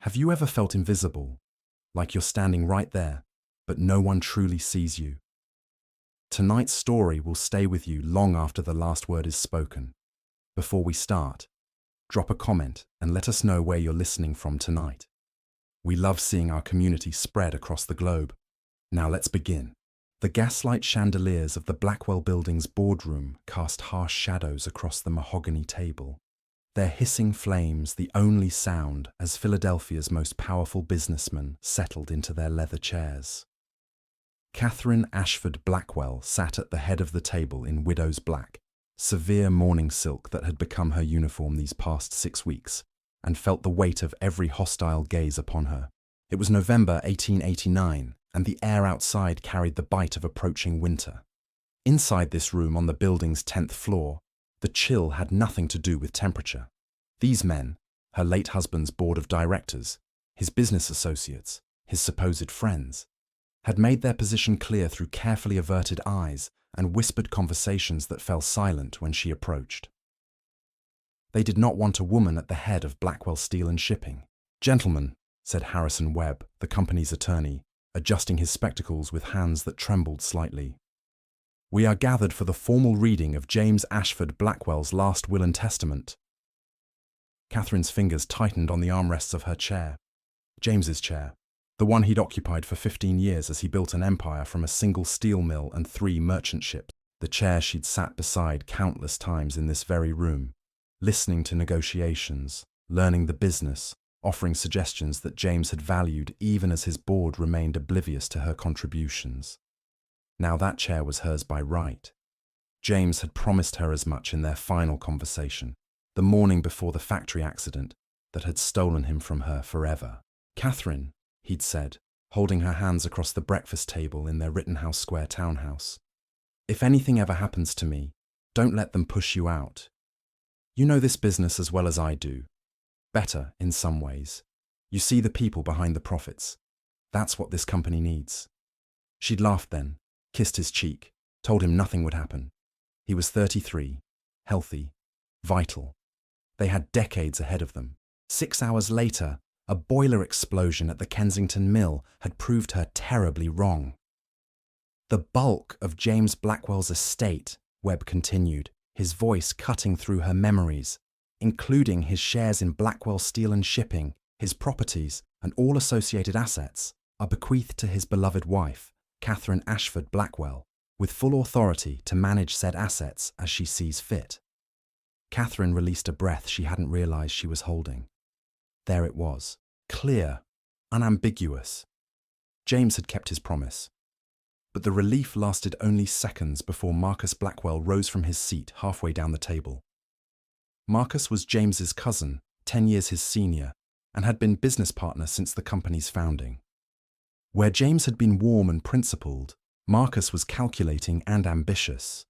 Have you ever felt invisible, like you're standing right there, but no one truly sees you? Tonight's story will stay with you long after the last word is spoken. Before we start, drop a comment and let us know where you're listening from tonight. We love seeing our community spread across the globe. Now let's begin. The gaslight chandeliers of the Blackwell building's boardroom cast harsh shadows across the mahogany table, their hissing flames the only sound as Philadelphia's most powerful businessmen settled into their leather chairs. Catherine Ashford Blackwell sat at the head of the table in widow's black, severe mourning silk that had become her uniform these past 6 weeks, and felt the weight of every hostile gaze upon her. It was November 1889, and the air outside carried the bite of approaching winter. Inside this room on the building's 10th floor, the chill had nothing to do with temperature. These men, her late husband's board of directors, his business associates, his supposed friends, had made their position clear through carefully averted eyes and whispered conversations that fell silent when she approached. They did not want a woman at the head of Blackwell Steel and Shipping. "Gentlemen," said Harrison Webb, the company's attorney, adjusting his spectacles with hands that trembled slightly. "We are gathered for the formal reading of James Ashford Blackwell's last will and testament." Catherine's fingers tightened on the armrests of her chair. James's chair, the one he'd occupied for 15 years as he built an empire from a single steel mill and 3 merchant ships. The chair she'd sat beside countless times in this very room, listening to negotiations, learning the business, offering suggestions that James had valued even as his board remained oblivious to her contributions. Now that chair was hers by right. James had promised her as much in their final conversation, the morning before the factory accident that had stolen him from her forever. "Catherine," he'd said, holding her hands across the breakfast table in their Rittenhouse Square townhouse, "if anything ever happens to me, don't let them push you out. You know this business as well as I do. Better, in some ways. You see the people behind the profits. That's what this company needs." She'd laughed then, kissed his cheek, told him nothing would happen. He was 33, healthy, vital. They had decades ahead of them. 6 hours later, a boiler explosion at the Kensington Mill had proved her terribly wrong. "The bulk of James Blackwell's estate," Webb continued, his voice cutting through her memories, "including his shares in Blackwell Steel and Shipping, his properties, and all associated assets, are bequeathed to his beloved wife, Catherine Ashford Blackwell, with full authority to manage said assets as she sees fit." Catherine released a breath she hadn't realized she was holding. There it was, clear, unambiguous. James had kept his promise. But the relief lasted only seconds before Marcus Blackwell rose from his seat halfway down the table. Marcus was James's cousin, 10 years his senior, and had been business partner since the company's founding. Where James had been warm and principled, Marcus was calculating and ambitious.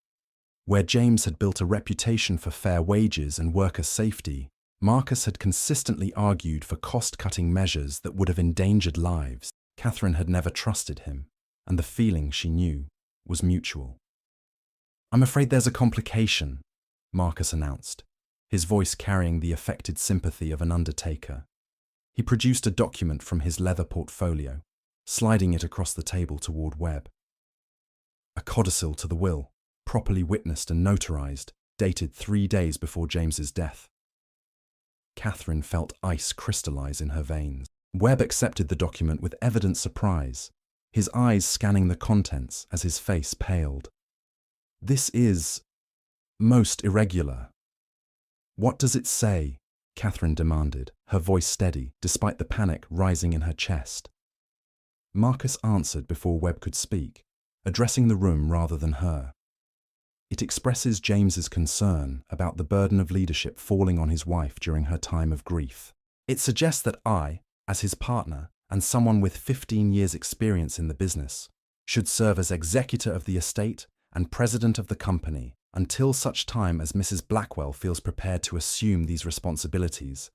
Where James had built a reputation for fair wages and worker safety, Marcus had consistently argued for cost-cutting measures that would have endangered lives. Catherine had never trusted him, and the feeling, she knew, was mutual. "I'm afraid there's a complication," Marcus announced, his voice carrying the affected sympathy of an undertaker. He produced a document from his leather portfolio, sliding it across the table toward Webb. A codicil to the will, properly witnessed and notarized, dated 3 days before James's death. Catherine felt ice crystallize in her veins. Webb accepted the document with evident surprise, his eyes scanning the contents as his face paled. "This is most irregular." "What does it say?" Catherine demanded, her voice steady, despite the panic rising in her chest. Marcus answered before Webb could speak, addressing the room rather than her. "It expresses James's concern about the burden of leadership falling on his wife during her time of grief. It suggests that I, as his partner and someone with 15 years' experience in the business, should serve as executor of the estate and president of the company until such time as Mrs. Blackwell feels prepared to assume these responsibilities,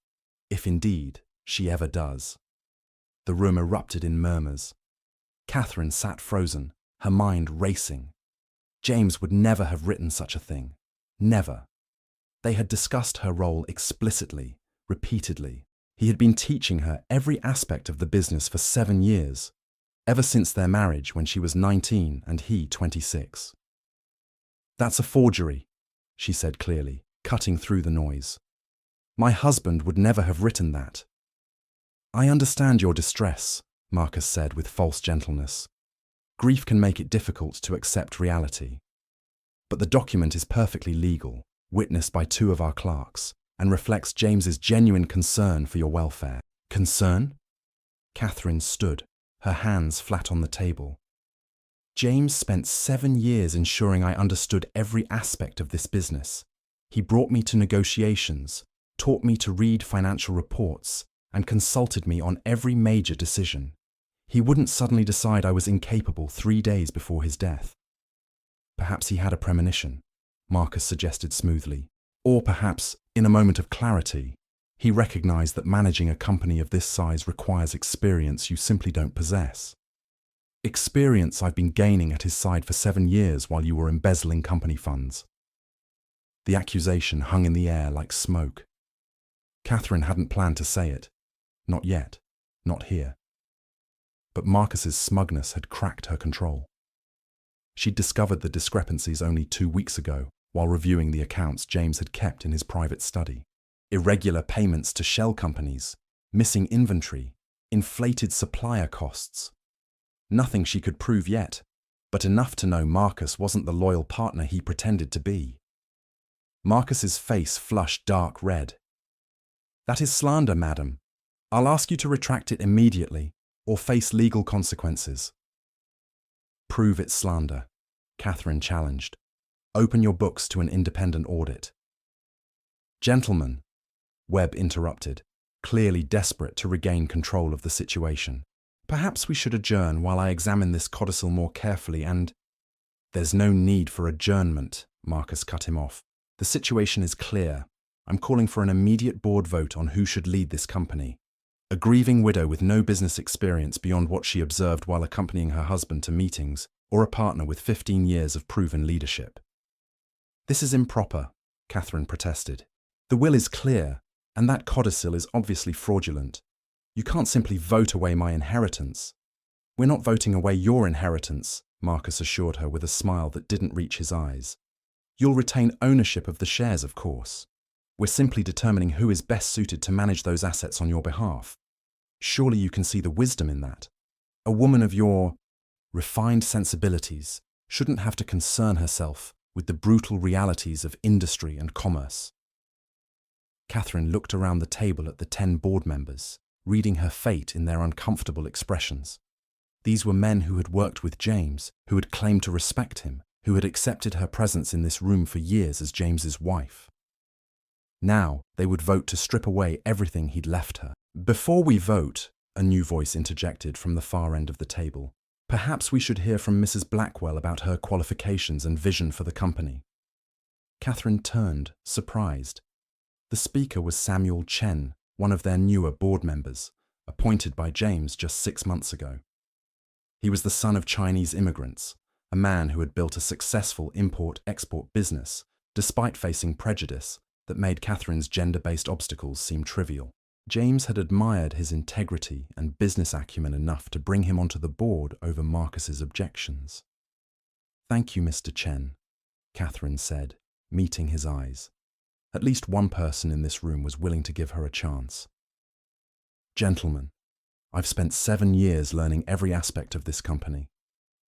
if indeed she ever does." The room erupted in murmurs. Catherine sat frozen, her mind racing. James would never have written such a thing. Never. They had discussed her role explicitly, repeatedly. He had been teaching her every aspect of the business for 7 years, ever since their marriage when she was 19 and he 26. "That's a forgery," she said clearly, cutting through the noise. "My husband would never have written that." "I understand your distress," Marcus said with false gentleness. "Grief can make it difficult to accept reality. But the document is perfectly legal, witnessed by 2 of our clerks, and reflects James's genuine concern for your welfare." "Concern?" Catherine stood, her hands flat on the table. "James spent 7 years ensuring I understood every aspect of this business. He brought me to negotiations, taught me to read financial reports, and consulted me on every major decision. He wouldn't suddenly decide I was incapable 3 days before his death." "Perhaps he had a premonition," Marcus suggested smoothly. "Or perhaps, in a moment of clarity, he recognized that managing a company of this size requires experience you simply don't possess. Experience I've been gaining at his side for 7 years while you were embezzling company funds." The accusation hung in the air like smoke. Catherine hadn't planned to say it. Not yet. Not here. But Marcus's smugness had cracked her control. She'd discovered the discrepancies only 2 weeks ago while reviewing the accounts James had kept in his private study. Irregular payments to shell companies, missing inventory, inflated supplier costs. Nothing she could prove yet, but enough to know Marcus wasn't the loyal partner he pretended to be. Marcus's face flushed dark red. "That is slander, madam. I'll ask you to retract it immediately or face legal consequences." "Prove it's slander," Catherine challenged. "Open your books to an independent audit." "Gentlemen," Webb interrupted, clearly desperate to regain control of the situation. "Perhaps we should adjourn while I examine this codicil more carefully and—" "There's no need for adjournment," Marcus cut him off. "The situation is clear. I'm calling for an immediate board vote on who should lead this company. A grieving widow with no business experience beyond what she observed while accompanying her husband to meetings, or a partner with 15 years of proven leadership." "This is improper," Catherine protested. "The will is clear, and that codicil is obviously fraudulent. You can't simply vote away my inheritance." "We're not voting away your inheritance," Marcus assured her with a smile that didn't reach his eyes. "You'll retain ownership of the shares, of course. We're simply determining who is best suited to manage those assets on your behalf. Surely you can see the wisdom in that. A woman of your refined sensibilities shouldn't have to concern herself with the brutal realities of industry and commerce." Catherine looked around the table at the 10 board members, reading her fate in their uncomfortable expressions. These were men who had worked with James, who had claimed to respect him, who had accepted her presence in this room for years as James's wife. Now they would vote to strip away everything he'd left her. "Before we vote," a new voice interjected from the far end of the table, "perhaps we should hear from Mrs. Blackwell about her qualifications and vision for the company." Catherine turned, surprised. The speaker was Samuel Chen, one of their newer board members, appointed by James just 6 months ago. He was the son of Chinese immigrants, a man who had built a successful import-export business, despite facing prejudice that made Catherine's gender-based obstacles seem trivial. James had admired his integrity and business acumen enough to bring him onto the board over Marcus's objections. "Thank you, Mr. Chen," Catherine said, meeting his eyes. At least one person in this room was willing to give her a chance. "Gentlemen, I've spent 7 years learning every aspect of this company.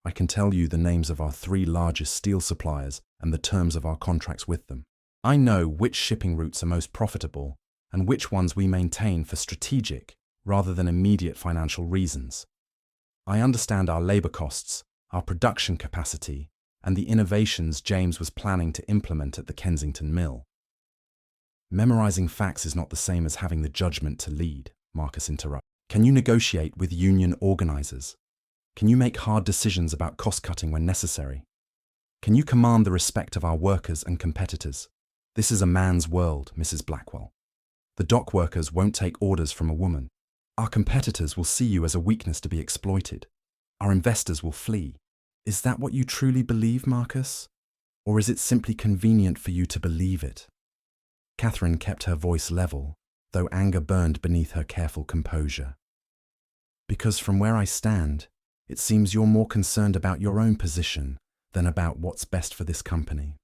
I can tell you the names of our 3 largest steel suppliers and the terms of our contracts with them. I know which shipping routes are most profitable and which ones we maintain for strategic rather than immediate financial reasons. I understand our labor costs, our production capacity, and the innovations James was planning to implement at the Kensington Mill." "Memorizing facts is not the same as having the judgment to lead," Marcus interrupted. "Can you negotiate with union organizers? Can you make hard decisions about cost-cutting when necessary? Can you command the respect of our workers and competitors? This is a man's world, Mrs. Blackwell. The dock workers won't take orders from a woman. Our competitors will see you as a weakness to be exploited. Our investors will flee. Is that what you truly believe, Marcus? Or is it simply convenient for you to believe it?" Catherine kept her voice level, though anger burned beneath her careful composure. "Because from where I stand, it seems you're more concerned about your own position than about what's best for this company."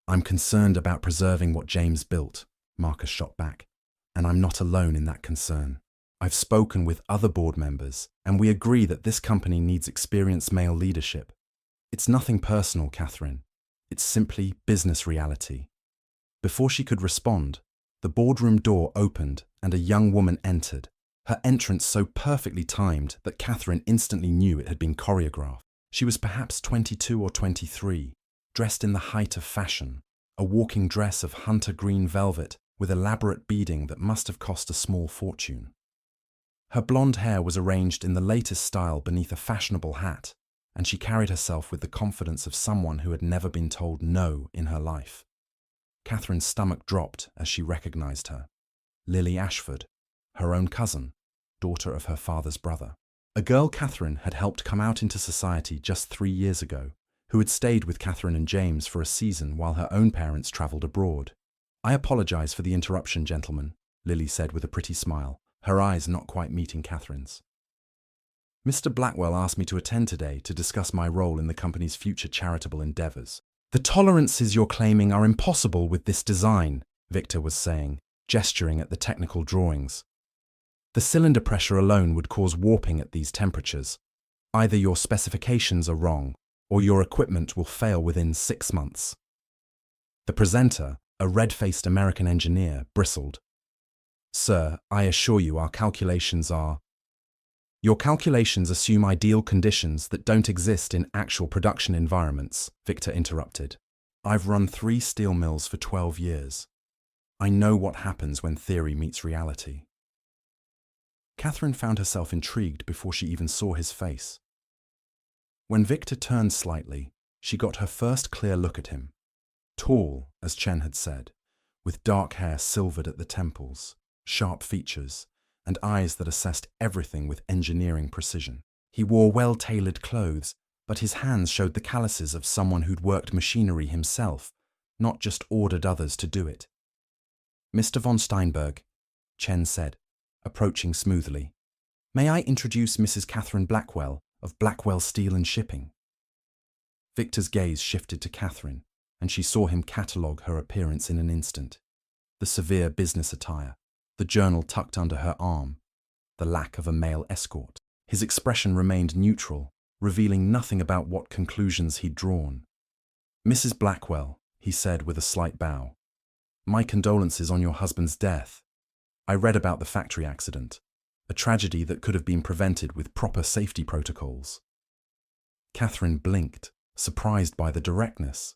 "I'm concerned about preserving what James built," Marcus shot back, "and I'm not alone in that concern. I've spoken with other board members, and we agree that this company needs experienced male leadership. It's nothing personal, Catherine. It's simply business reality." Before she could respond, the boardroom door opened and a young woman entered, her entrance so perfectly timed that Catherine instantly knew it had been choreographed. She was perhaps 22 or 23, dressed in the height of fashion, a walking dress of hunter green velvet with elaborate beading that must have cost a small fortune. Her blonde hair was arranged in the latest style beneath a fashionable hat, and she carried herself with the confidence of someone who had never been told no in her life. Catherine's stomach dropped as she recognized her. Lily Ashford, her own cousin, daughter of her father's brother. A girl Catherine had helped come out into society just 3 years ago, who had stayed with Catherine and James for a season while her own parents travelled abroad. "I apologize for the interruption, gentlemen," Lily said with a pretty smile, her eyes not quite meeting Catherine's. "Mr. Blackwell asked me to attend today to discuss my role in the company's future charitable endeavours." "The tolerances you're claiming are impossible with this design," Victor was saying, gesturing at the technical drawings. "The cylinder pressure alone would cause warping at these temperatures. Either your specifications are wrong, or your equipment will fail within 6 months. The presenter, a red-faced American engineer, bristled. "Sir, I assure you our calculations are—" "Your calculations assume ideal conditions that don't exist in actual production environments," Victor interrupted. "I've run 3 steel mills for 12 years. I know what happens when theory meets reality." Catherine found herself intrigued before she even saw his face. When Victor turned slightly, she got her first clear look at him. Tall, as Chen had said, with dark hair silvered at the temples, sharp features, and eyes that assessed everything with engineering precision. He wore well-tailored clothes, but his hands showed the calluses of someone who'd worked machinery himself, not just ordered others to do it. "Mr. von Steinberg," Chen said, approaching smoothly, "may I introduce Mrs. Catherine Blackwell of Blackwell Steel and Shipping?" Victor's gaze shifted to Catherine, and she saw him catalogue her appearance in an instant. The severe business attire, the journal tucked under her arm, the lack of a male escort. His expression remained neutral, revealing nothing about what conclusions he'd drawn. "Mrs. Blackwell," he said with a slight bow, "my condolences on your husband's death. I read about the factory accident, a tragedy that could have been prevented with proper safety protocols." Catherine blinked, surprised by the directness.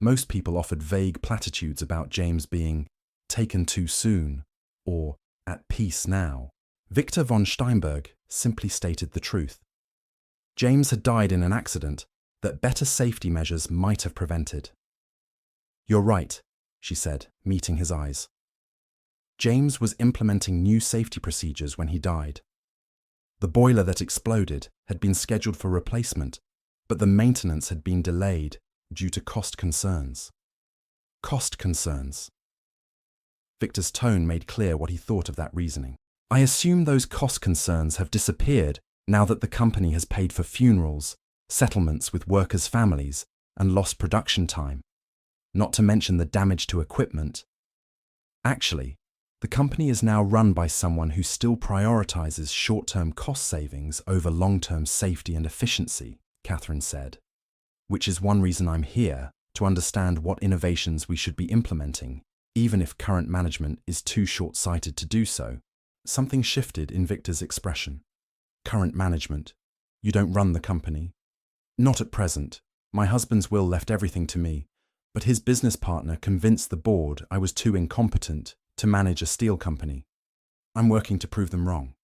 Most people offered vague platitudes about James being taken too soon or at peace now. Victor von Steinberg simply stated the truth. James had died in an accident that better safety measures might have prevented. "You're right," she said, meeting his eyes. James was implementing new safety procedures when he died. The boiler that exploded had been scheduled for replacement, but the maintenance had been delayed due to cost concerns. Cost concerns. Victor's tone made clear what he thought of that reasoning. "I assume those cost concerns have disappeared now that the company has paid for funerals, settlements with workers' families, and lost production time, not to mention the damage to equipment. Actually, the company is now run by someone who still prioritizes short-term cost savings over long-term safety and efficiency," Catherine said, "which is one reason I'm here, to understand what innovations we should be implementing, even if current management is too short-sighted to do so." Something shifted in Victor's expression. "Current management? You don't run the company?" "Not at present. My husband's will left everything to me, but his business partner convinced the board I was too incompetent to manage a steel company. I'm working to prove them wrong."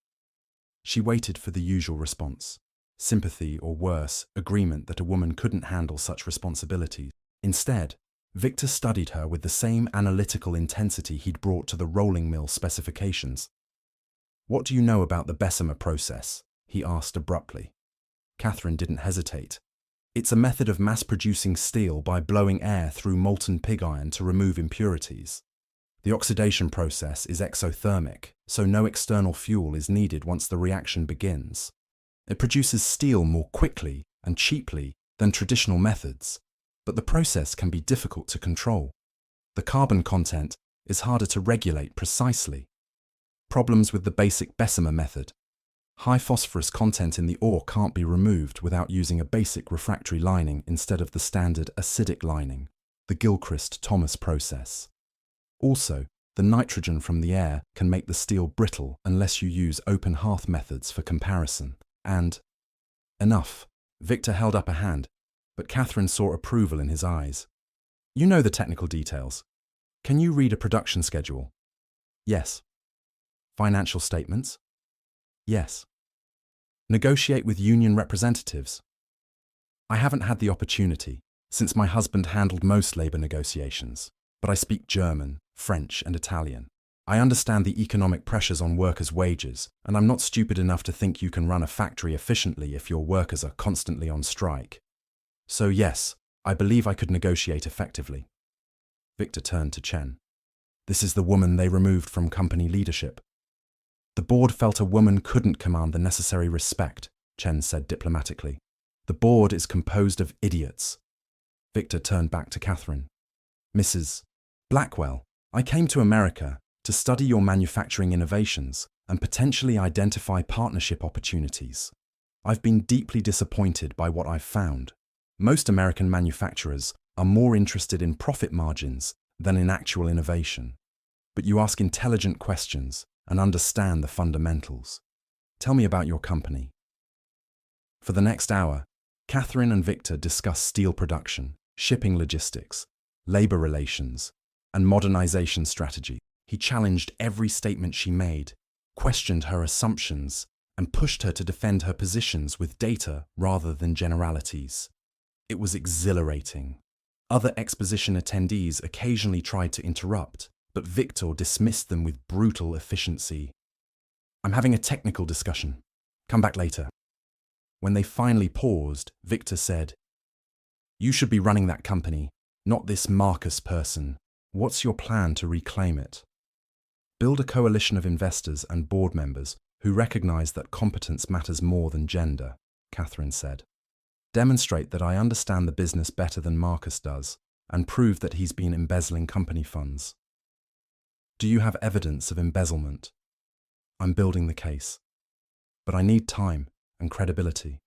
She waited for the usual response. Sympathy or worse, agreement that a woman couldn't handle such responsibilities. Instead, Victor studied her with the same analytical intensity he'd brought to the rolling mill specifications. "What do you know about the Bessemer process?" he asked abruptly. Catherine didn't hesitate. "It's a method of mass-producing steel by blowing air through molten pig iron to remove impurities. The oxidation process is exothermic, so no external fuel is needed once the reaction begins. It produces steel more quickly and cheaply than traditional methods, but the process can be difficult to control. The carbon content is harder to regulate precisely. Problems with the basic Bessemer method. High phosphorus content in the ore can't be removed without using a basic refractory lining instead of the standard acidic lining, the Gilchrist-Thomas process. Also, the nitrogen from the air can make the steel brittle unless you use open hearth methods for comparison. And enough. Victor held up a hand, but Catherine saw approval in his eyes. You know the technical details. Can you read a production schedule? Yes. Financial statements? Yes. Negotiate with union representatives? I haven't had the opportunity, since my husband handled most labor negotiations, but I speak German, French, and Italian. I understand the economic pressures on workers' wages, and I'm not stupid enough to think you can run a factory efficiently if your workers are constantly on strike. So yes, I believe I could negotiate effectively. Victor turned to Chen. This is the woman they removed from company leadership. The board felt a woman couldn't command the necessary respect, Chen said diplomatically. The board is composed of idiots. Victor turned back to Catherine. Mrs. Blackwell, I came to America to study your manufacturing innovations and potentially identify partnership opportunities. I've been deeply disappointed by what I've found. Most American manufacturers are more interested in profit margins than in actual innovation. But you ask intelligent questions and understand the fundamentals. Tell me about your company. For the next hour, Catherine and Victor discussed steel production, shipping logistics, labor relations, and modernization strategy. He challenged every statement she made, questioned her assumptions, and pushed her to defend her positions with data rather than generalities. It was exhilarating. Other exposition attendees occasionally tried to interrupt, but Victor dismissed them with brutal efficiency. I'm having a technical discussion. Come back later. When they finally paused, Victor said, You should be running that company, not this Marcus person. What's your plan to reclaim it? Build a coalition of investors and board members who recognize that competence matters more than gender, Catherine said. Demonstrate that I understand the business better than Marcus does, and prove that he's been embezzling company funds. Do you have evidence of embezzlement? I'm building the case. But I need time and credibility.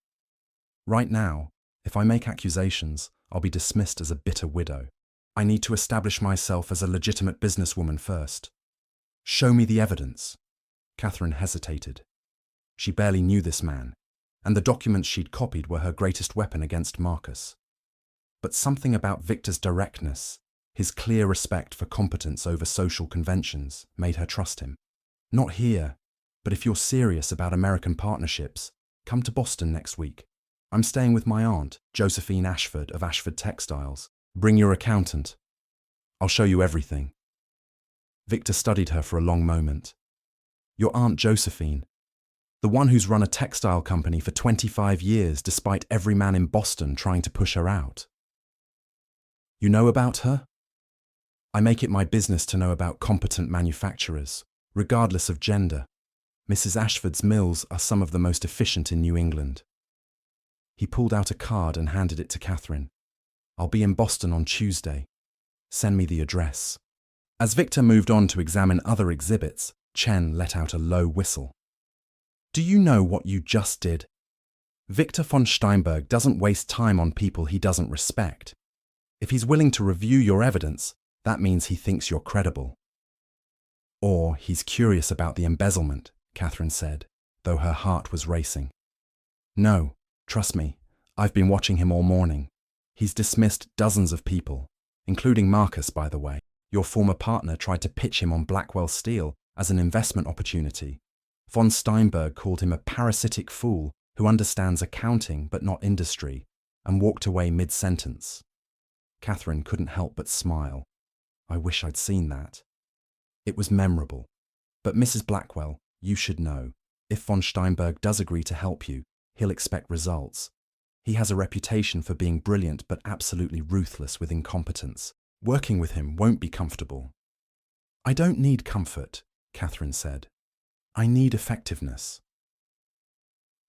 Right now, if I make accusations, I'll be dismissed as a bitter widow. I need to establish myself as a legitimate businesswoman first. Show me the evidence. Catherine hesitated. She barely knew this man, and the documents she'd copied were her greatest weapon against Marcus. But something about Victor's directness, his clear respect for competence over social conventions, made her trust him. Not here, but if you're serious about American partnerships, come to Boston next week. I'm staying with my aunt, Josephine Ashford of Ashford Textiles. Bring your accountant. I'll show you everything. Victor studied her for a long moment. Your Aunt Josephine, the one who's run a textile company for 25 years despite every man in Boston trying to push her out. You know about her? I make it my business to know about competent manufacturers, regardless of gender. Mrs. Ashford's mills are some of the most efficient in New England. He pulled out a card and handed it to Catherine. I'll be in Boston on Tuesday. Send me the address. As Victor moved on to examine other exhibits, Chen let out a low whistle. Do you know what you just did? Victor von Steinberg doesn't waste time on people he doesn't respect. If he's willing to review your evidence, that means he thinks you're credible. Or he's curious about the embezzlement, Catherine said, though her heart was racing. No, trust me, I've been watching him all morning. He's dismissed dozens of people, including Marcus, by the way. Your former partner tried to pitch him on Blackwell Steel as an investment opportunity. Von Steinberg called him a parasitic fool who understands accounting but not industry, and walked away mid-sentence. Catherine couldn't help but smile. I wish I'd seen that. It was memorable. But Mrs. Blackwell, you should know, if von Steinberg does agree to help you, he'll expect results. He has a reputation for being brilliant but absolutely ruthless with incompetence. Working with him won't be comfortable. I don't need comfort, Catherine said. I need effectiveness.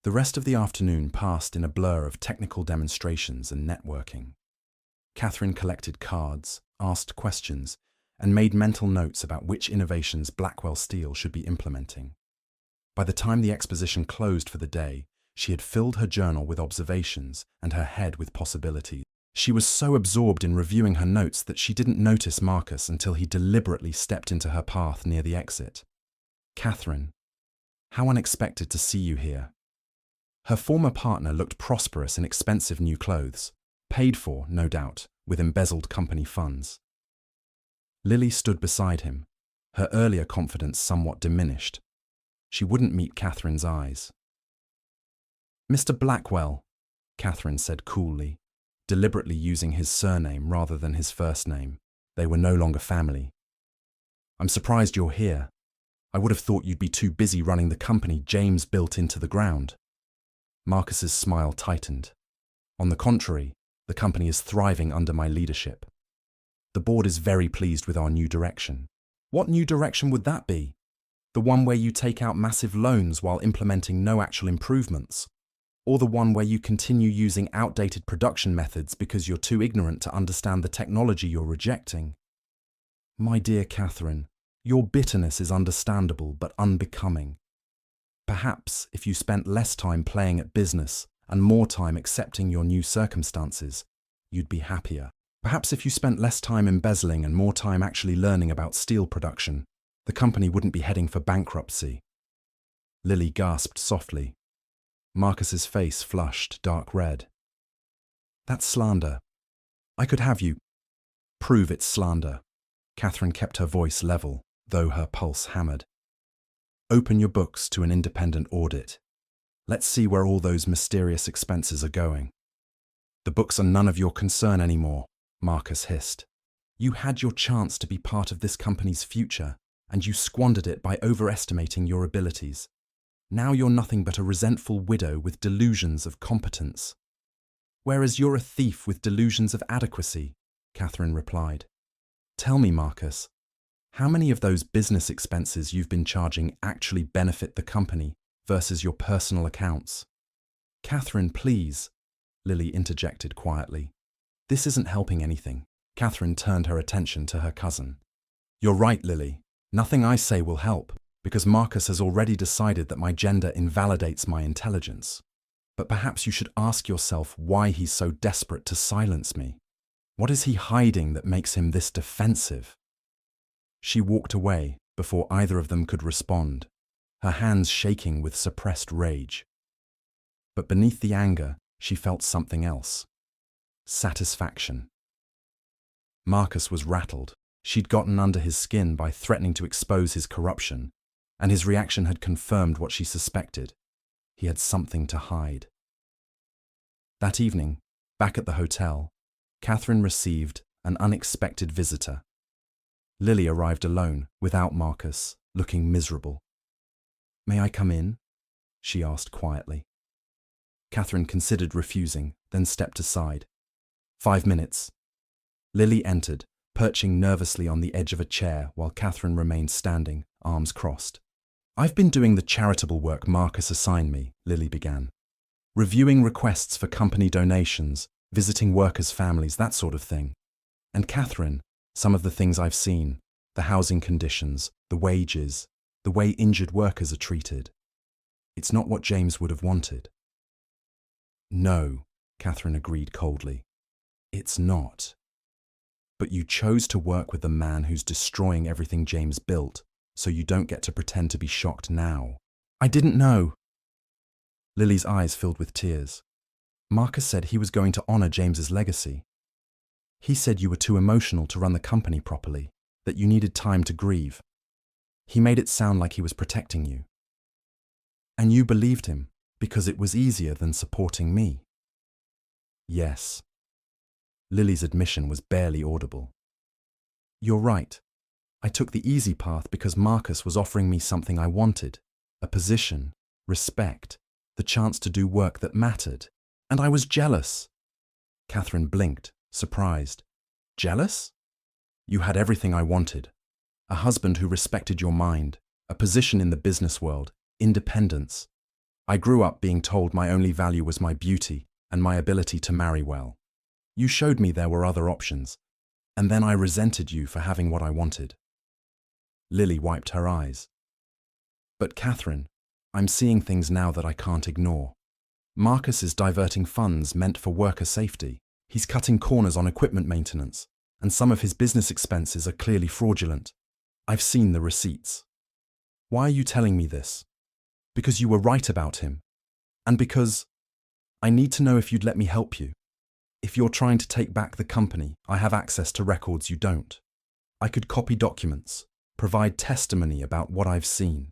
The rest of the afternoon passed in a blur of technical demonstrations and networking. Catherine collected cards, asked questions, and made mental notes about which innovations Blackwell Steel should be implementing. By the time the exposition closed for the day, she had filled her journal with observations and her head with possibilities. She was so absorbed in reviewing her notes that she didn't notice Marcus until he deliberately stepped into her path near the exit. Catherine, how unexpected to see you here. Her former partner looked prosperous in expensive new clothes, paid for, no doubt, with embezzled company funds. Lily stood beside him, her earlier confidence somewhat diminished. She wouldn't meet Catherine's eyes. Mr. Blackwell, Catherine said coolly, deliberately using his surname rather than his first name. They were no longer family. I'm surprised you're here. I would have thought you'd be too busy running the company James built into the ground. Marcus's smile tightened. On the contrary, the company is thriving under my leadership. The board is very pleased with our new direction. What new direction would that be? The one where you take out massive loans while implementing no actual improvements? Or the one where you continue using outdated production methods because you're too ignorant to understand the technology you're rejecting? My dear Catherine, your bitterness is understandable but unbecoming. Perhaps if you spent less time playing at business and more time accepting your new circumstances, you'd be happier. Perhaps if you spent less time embezzling and more time actually learning about steel production, the company wouldn't be heading for bankruptcy. Lily gasped softly. Marcus's face flushed dark red. That's slander. I could have you prove it's slander. Catherine kept her voice level, though her pulse hammered. Open your books to an independent audit. Let's see where all those mysterious expenses are going. The books are none of your concern anymore, Marcus hissed. You had your chance to be part of this company's future, and you squandered it by overestimating your abilities. Now you're nothing but a resentful widow with delusions of competence. Whereas you're a thief with delusions of adequacy, Catherine replied. Tell me, Marcus, how many of those business expenses you've been charging actually benefit the company versus your personal accounts? Catherine, please, Lily interjected quietly. This isn't helping anything. Catherine turned her attention to her cousin. You're right, Lily. Nothing I say will help, because Marcus has already decided that my gender invalidates my intelligence. But perhaps you should ask yourself why he's so desperate to silence me. What is he hiding that makes him this defensive? She walked away before either of them could respond, her hands shaking with suppressed rage. But beneath the anger, she felt something else. Satisfaction. Marcus was rattled. She'd gotten under his skin by threatening to expose his corruption, and his reaction had confirmed what she suspected. He had something to hide. That evening, back at the hotel, Catherine received an unexpected visitor. Lily arrived alone, without Marcus, looking miserable. May I come in? She asked quietly. Catherine considered refusing, then stepped aside. 5 minutes. Lily entered, perching nervously on the edge of a chair while Catherine remained standing, arms crossed. I've been doing the charitable work Marcus assigned me, Lily began. Reviewing requests for company donations, visiting workers' families, that sort of thing. And Catherine, some of the things I've seen, the housing conditions, the wages, the way injured workers are treated. It's not what James would have wanted. No, Catherine agreed coldly. It's not. But you chose to work with the man who's destroying everything James built, so you don't get to pretend to be shocked now. I didn't know. Lily's eyes filled with tears. Marcus said he was going to honor James's legacy. He said you were too emotional to run the company properly, that you needed time to grieve. He made it sound like he was protecting you. And you believed him because it was easier than supporting me. Yes. Lily's admission was barely audible. You're right. I took the easy path because Marcus was offering me something I wanted, a position, respect, the chance to do work that mattered. And I was jealous. Catherine blinked, surprised. Jealous? You had everything I wanted. A husband who respected your mind, a position in the business world, independence. I grew up being told my only value was my beauty and my ability to marry well. You showed me there were other options, and then I resented you for having what I wanted. Lily wiped her eyes. But Catherine, I'm seeing things now that I can't ignore. Marcus is diverting funds meant for worker safety. He's cutting corners on equipment maintenance, and some of his business expenses are clearly fraudulent. I've seen the receipts. Why are you telling me this? Because you were right about him. And because I need to know if you'd let me help you. If you're trying to take back the company, I have access to records you don't. I could copy documents, provide testimony about what I've seen.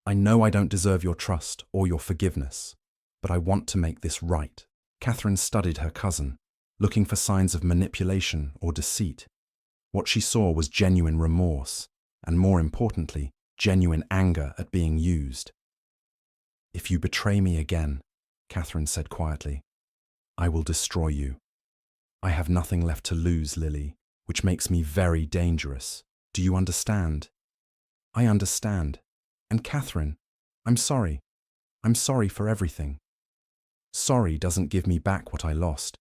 I know I don't deserve your trust or your forgiveness, but I want to make this right. Catherine studied her cousin, looking for signs of manipulation or deceit. What she saw was genuine remorse, and more importantly, genuine anger at being used. If you betray me again, Catherine said quietly, I will destroy you. I have nothing left to lose, Lily, which makes me very dangerous. Do you understand? I understand. And Catherine, I'm sorry. I'm sorry for everything. Sorry doesn't give me back what I lost,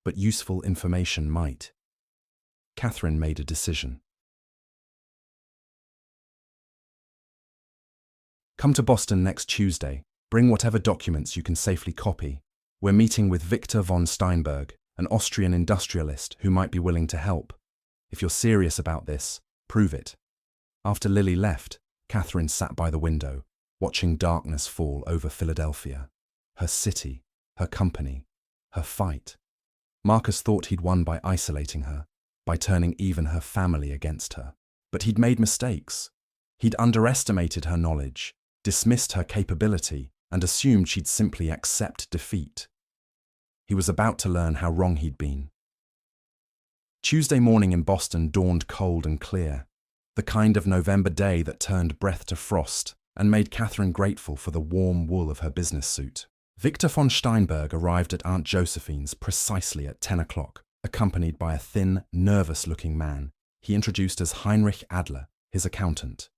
but useful information might. Catherine made a decision. Come to Boston next Tuesday. Bring whatever documents you can safely copy. We're meeting with Victor von Steinberg, an Austrian industrialist who might be willing to help. If you're serious about this, prove it. After Lily left, Catherine sat by the window, watching darkness fall over Philadelphia. Her city, her company, her fight. Marcus thought he'd won by isolating her, by turning even her family against her. But he'd made mistakes. He'd underestimated her knowledge, dismissed her capability, and assumed she'd simply accept defeat. He was about to learn how wrong he'd been. Tuesday morning in Boston dawned cold and clear, the kind of November day that turned breath to frost and made Catherine grateful for the warm wool of her business suit. Victor von Steinberg arrived at Aunt Josephine's precisely at 10 o'clock, accompanied by a thin, nervous-looking man he introduced as Heinrich Adler, his accountant.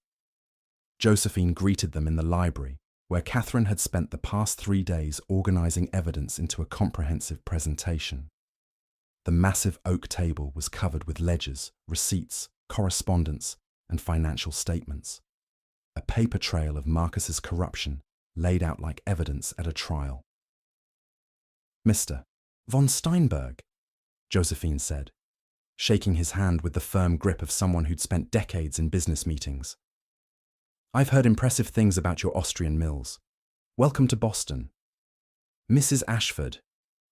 Josephine greeted them in the library, where Catherine had spent the past 3 days organizing evidence into a comprehensive presentation. The massive oak table was covered with ledgers, receipts, correspondence, and financial statements. A paper trail of Marcus's corruption laid out like evidence at a trial. Mr. von Steinberg, Josephine said, shaking his hand with the firm grip of someone who'd spent decades in business meetings. I've heard impressive things about your Austrian mills. Welcome to Boston. Mrs. Ashford,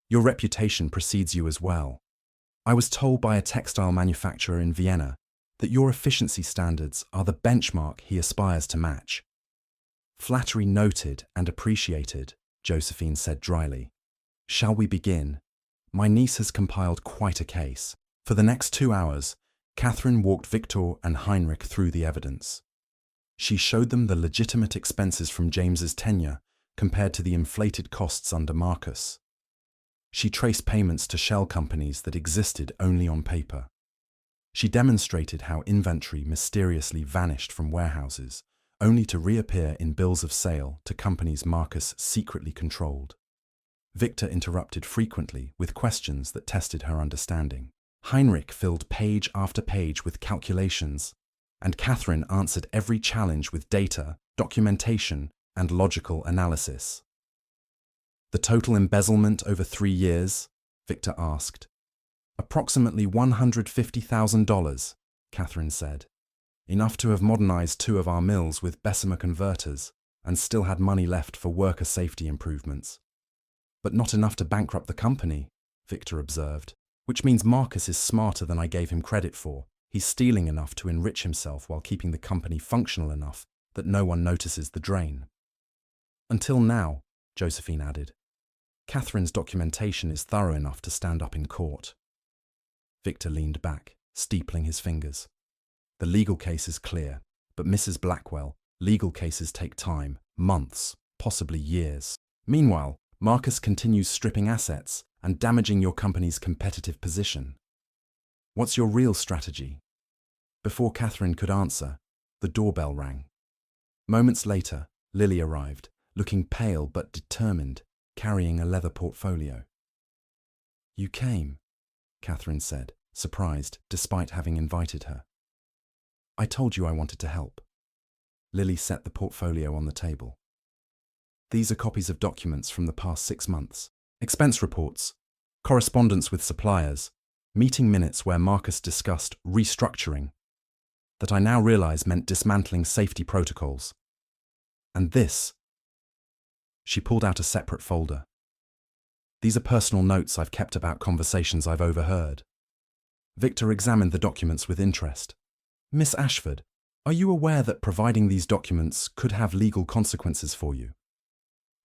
your reputation precedes you as well. I was told by a textile manufacturer in Vienna that your efficiency standards are the benchmark he aspires to match. Flattery noted and appreciated, Josephine said dryly. Shall we begin? My niece has compiled quite a case. For the next 2 hours, Catherine walked Victor and Heinrich through the evidence. She showed them the legitimate expenses from James's tenure compared to the inflated costs under Marcus. She traced payments to shell companies that existed only on paper. She demonstrated how inventory mysteriously vanished from warehouses, only to reappear in bills of sale to companies Marcus secretly controlled. Victor interrupted frequently with questions that tested her understanding. Heinrich filled page after page with calculations, and Catherine answered every challenge with data, documentation, and logical analysis. The total embezzlement over 3 years? Victor asked. Approximately $150,000, Catherine said. Enough to have modernized 2 of our mills with Bessemer converters and still had money left for worker safety improvements. But not enough to bankrupt the company, Victor observed, which means Marcus is smarter than I gave him credit for. He's stealing enough to enrich himself while keeping the company functional enough that no one notices the drain. Until now, Josephine added, Catherine's documentation is thorough enough to stand up in court. Victor leaned back, steepling his fingers. The legal case is clear, but Mrs. Blackwell, legal cases take time, months, possibly years. Meanwhile, Marcus continues stripping assets and damaging your company's competitive position. What's your real strategy? Before Catherine could answer, the doorbell rang. Moments later, Lily arrived, looking pale but determined, carrying a leather portfolio. "You came," Catherine said, surprised despite having invited her. "I told you I wanted to help." Lily set the portfolio on the table. "These are copies of documents from the past 6 months. Expense reports, correspondence with suppliers, meeting minutes where Marcus discussed restructuring that I now realize meant dismantling safety protocols. And this." She pulled out a separate folder. "These are personal notes I've kept about conversations I've overheard." Victor examined the documents with interest. "Miss Ashford, are you aware that providing these documents could have legal consequences for you?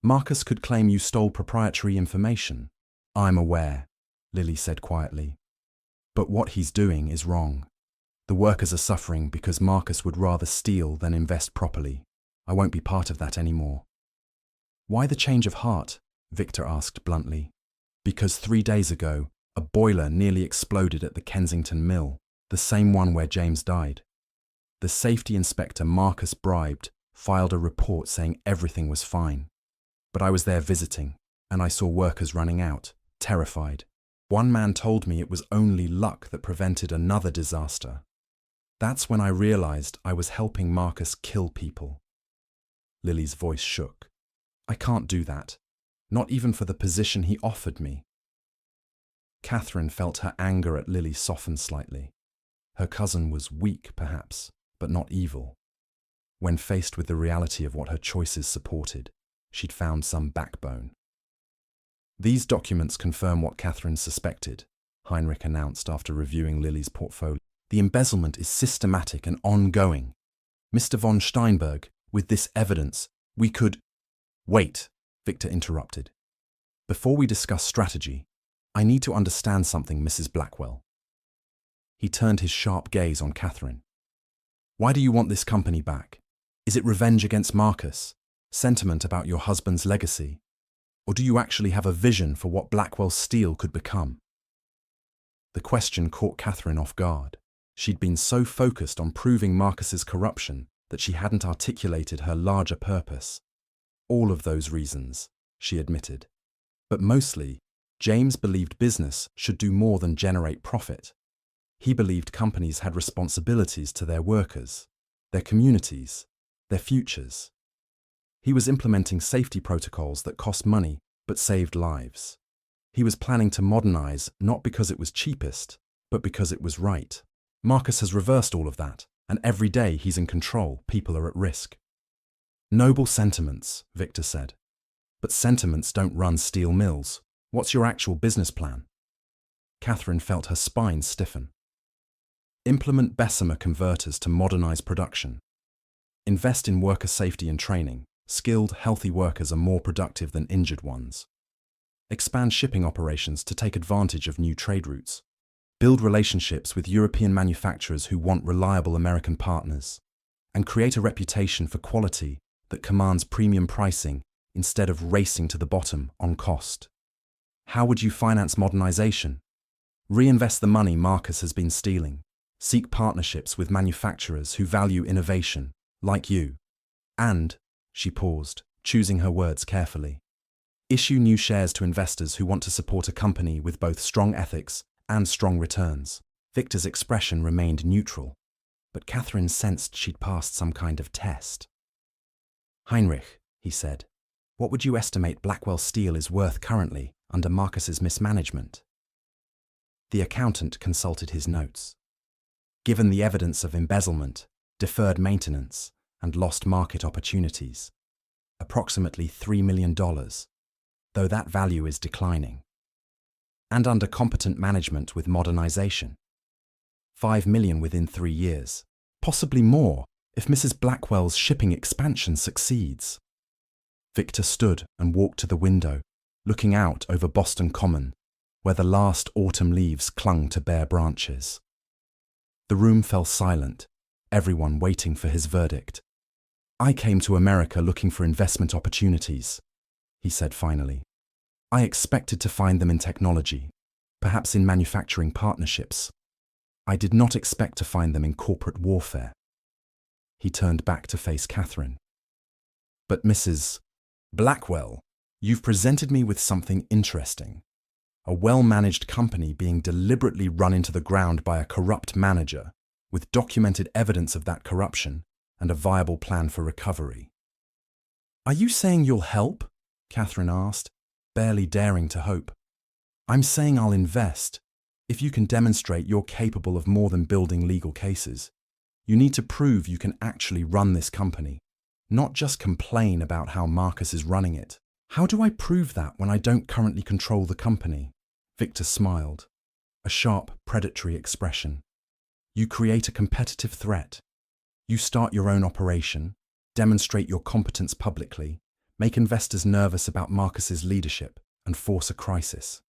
Marcus could claim you stole proprietary information." "I'm aware," Lily said quietly. "But what he's doing is wrong. The workers are suffering because Marcus would rather steal than invest properly. I won't be part of that anymore." "Why the change of heart?" Victor asked bluntly. "Because 3 days ago, a boiler nearly exploded at the Kensington mill, the same one where James died. The safety inspector Marcus bribed filed a report saying everything was fine. But I was there visiting, and I saw workers running out, terrified. One man told me it was only luck that prevented another disaster. That's when I realized I was helping Marcus kill people." Lily's voice shook. "I can't do that, not even for the position he offered me." Catherine felt her anger at Lily soften slightly. Her cousin was weak, perhaps, but not evil. When faced with the reality of what her choices supported, she'd found some backbone. "These documents confirm what Catherine suspected," Heinrich announced after reviewing Lily's portfolio. "The embezzlement is systematic and ongoing. Mr. von Steinberg, with this evidence, we could—" "Wait," Victor interrupted. "Before we discuss strategy, I need to understand something, Mrs. Blackwell." He turned his sharp gaze on Catherine. "Why do you want this company back? Is it revenge against Marcus? Sentiment about your husband's legacy? Or do you actually have a vision for what Blackwell Steel could become?" The question caught Catherine off guard. She'd been so focused on proving Marcus's corruption that she hadn't articulated her larger purpose. "All of those reasons," she admitted. "But mostly, James believed business should do more than generate profit. He believed companies had responsibilities to their workers, their communities, their futures. He was implementing safety protocols that cost money but saved lives. He was planning to modernize not because it was cheapest, but because it was right. Marcus has reversed all of that, and every day he's in control, people are at risk." "Noble sentiments," Victor said. "But sentiments don't run steel mills. What's your actual business plan?" Catherine felt her spine stiffen. "Implement Bessemer converters to modernize production. Invest in worker safety and training. Skilled, healthy workers are more productive than injured ones. Expand shipping operations to take advantage of new trade routes. Build relationships with European manufacturers who want reliable American partners. And create a reputation for quality that commands premium pricing instead of racing to the bottom on cost." "How would you finance modernization?" "Reinvest the money Marcus has been stealing. Seek partnerships with manufacturers who value innovation, like you. And," she paused, choosing her words carefully, "issue new shares to investors who want to support a company with both strong ethics and strong returns." Victor's expression remained neutral, but Catherine sensed she'd passed some kind of test. "Heinrich," he said, "what would you estimate Blackwell Steel is worth currently under Marcus's mismanagement?" The accountant consulted his notes. Given the evidence of embezzlement, deferred maintenance, and lost market opportunities, approximately $3 million, though that value is declining. And under competent management with modernization, $5 million within 3 years, possibly more if Mrs. Blackwell's shipping expansion succeeds. Victor stood and walked to the window, looking out over Boston Common, where the last autumn leaves clung to bare branches. The room fell silent, everyone waiting for his verdict. "I came to America looking for investment opportunities," he said finally. "I expected to find them in technology, perhaps in manufacturing partnerships. I did not expect to find them in corporate warfare. He turned back to face Catherine. But Mrs. Blackwell, you've presented me with something interesting. A well-managed company being deliberately run into the ground by a corrupt manager, with documented evidence of that corruption and a viable plan for recovery. Are you saying you'll help? Catherine asked, barely daring to hope. I'm saying I'll invest. If you can demonstrate you're capable of more than building legal cases, you need to prove you can actually run this company, not just complain about how Marcus is running it. How do I prove that when I don't currently control the company? Victor smiled, a sharp, predatory expression. You create a competitive threat. You start your own operation, demonstrate your competence publicly, make investors nervous about Marcus's leadership, and force a crisis.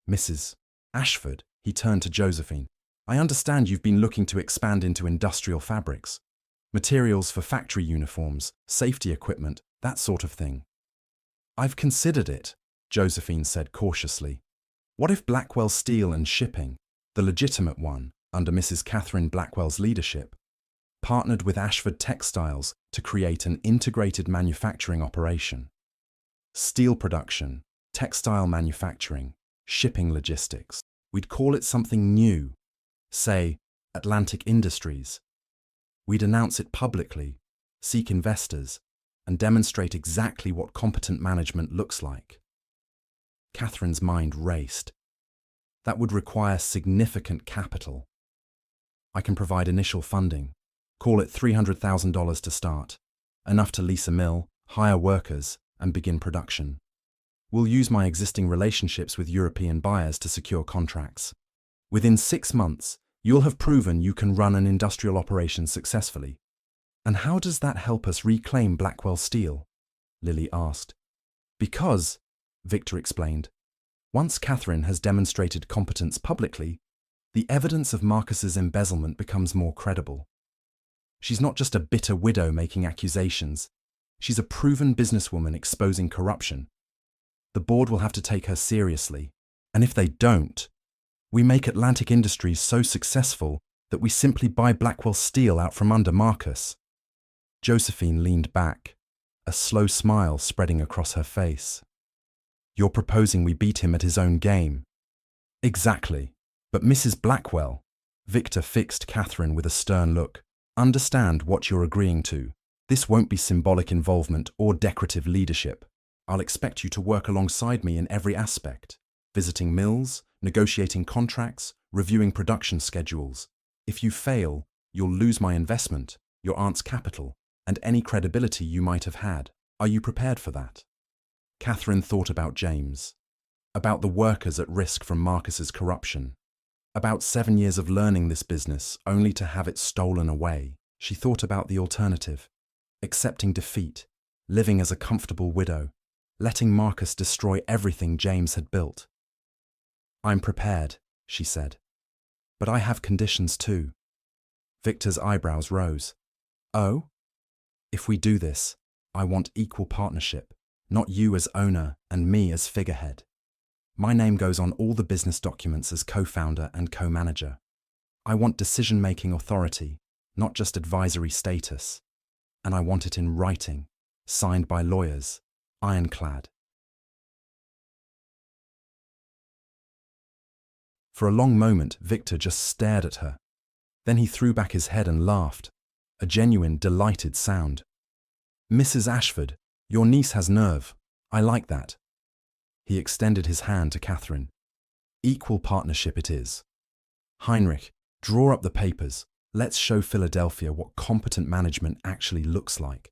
Mrs. Ashford, he turned to Josephine. I understand you've been looking to expand into industrial fabrics, materials for factory uniforms, safety equipment, that sort of thing. I've considered it, Josephine said cautiously. What if Blackwell Steel and Shipping, the legitimate one, under Mrs. Catherine Blackwell's leadership, partnered with Ashford Textiles to create an integrated manufacturing operation? Steel production, textile manufacturing, shipping logistics. We'd call it something new, say, Atlantic Industries. We'd announce it publicly, seek investors, and demonstrate exactly what competent management looks like. Catherine's mind raced. That would require significant capital. I can provide initial funding, call it $300,000 to start, enough to lease a mill, hire workers, and begin production. We'll use my existing relationships with European buyers to secure contracts. Within 6 months, you'll have proven you can run an industrial operation successfully. And how does that help us reclaim Blackwell Steel? Lily asked. Because, Victor explained, once Catherine has demonstrated competence publicly, the evidence of Marcus's embezzlement becomes more credible. She's not just a bitter widow making accusations. She's a proven businesswoman exposing corruption. The board will have to take her seriously, and if they don't, we make Atlantic Industries so successful that we simply buy Blackwell Steel out from under Marcus. Josephine leaned back, a slow smile spreading across her face. You're proposing we beat him at his own game. Exactly. But Mrs. Blackwell, Victor fixed Catherine with a stern look, understand what you're agreeing to. This won't be symbolic involvement or decorative leadership. I'll expect you to work alongside me in every aspect, visiting mills, negotiating contracts, reviewing production schedules. If you fail, you'll lose my investment, your aunt's capital, and any credibility you might have had. Are you prepared for that? Catherine thought about James, about the workers at risk from Marcus's corruption, about 7 years of learning this business only to have it stolen away. She thought about the alternative, accepting defeat, living as a comfortable widow, letting Marcus destroy everything James had built. I'm prepared, she said, but I have conditions too. Victor's eyebrows rose. Oh? If we do this, I want equal partnership, not you as owner and me as figurehead. My name goes on all the business documents as co-founder and co-manager. I want decision-making authority, not just advisory status. And I want it in writing, signed by lawyers, ironclad. For a long moment, Victor just stared at her. Then he threw back his head and laughed, a genuine, delighted sound. Mrs. Ashford, your niece has nerve. I like that. He extended his hand to Catherine. Equal partnership it is. Heinrich, draw up the papers. Let's show Philadelphia what competent management actually looks like.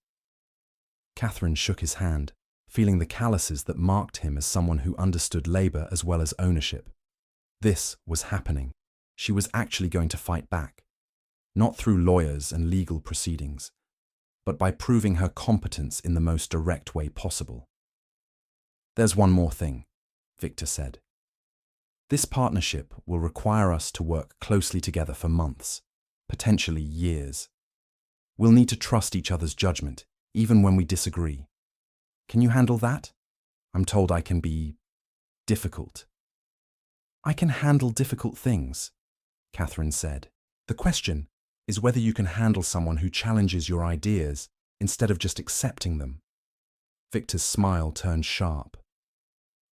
Catherine shook his hand, feeling the calluses that marked him as someone who understood labor as well as ownership. This was happening. She was actually going to fight back, not through lawyers and legal proceedings, but by proving her competence in the most direct way possible. There's one more thing, Victor said. This partnership will require us to work closely together for months, potentially years. We'll need to trust each other's judgment, even when we disagree. Can you handle that? I'm told I can be difficult. I can handle difficult things, Catherine said. The question is whether you can handle someone who challenges your ideas instead of just accepting them. Victor's smile turned sharp.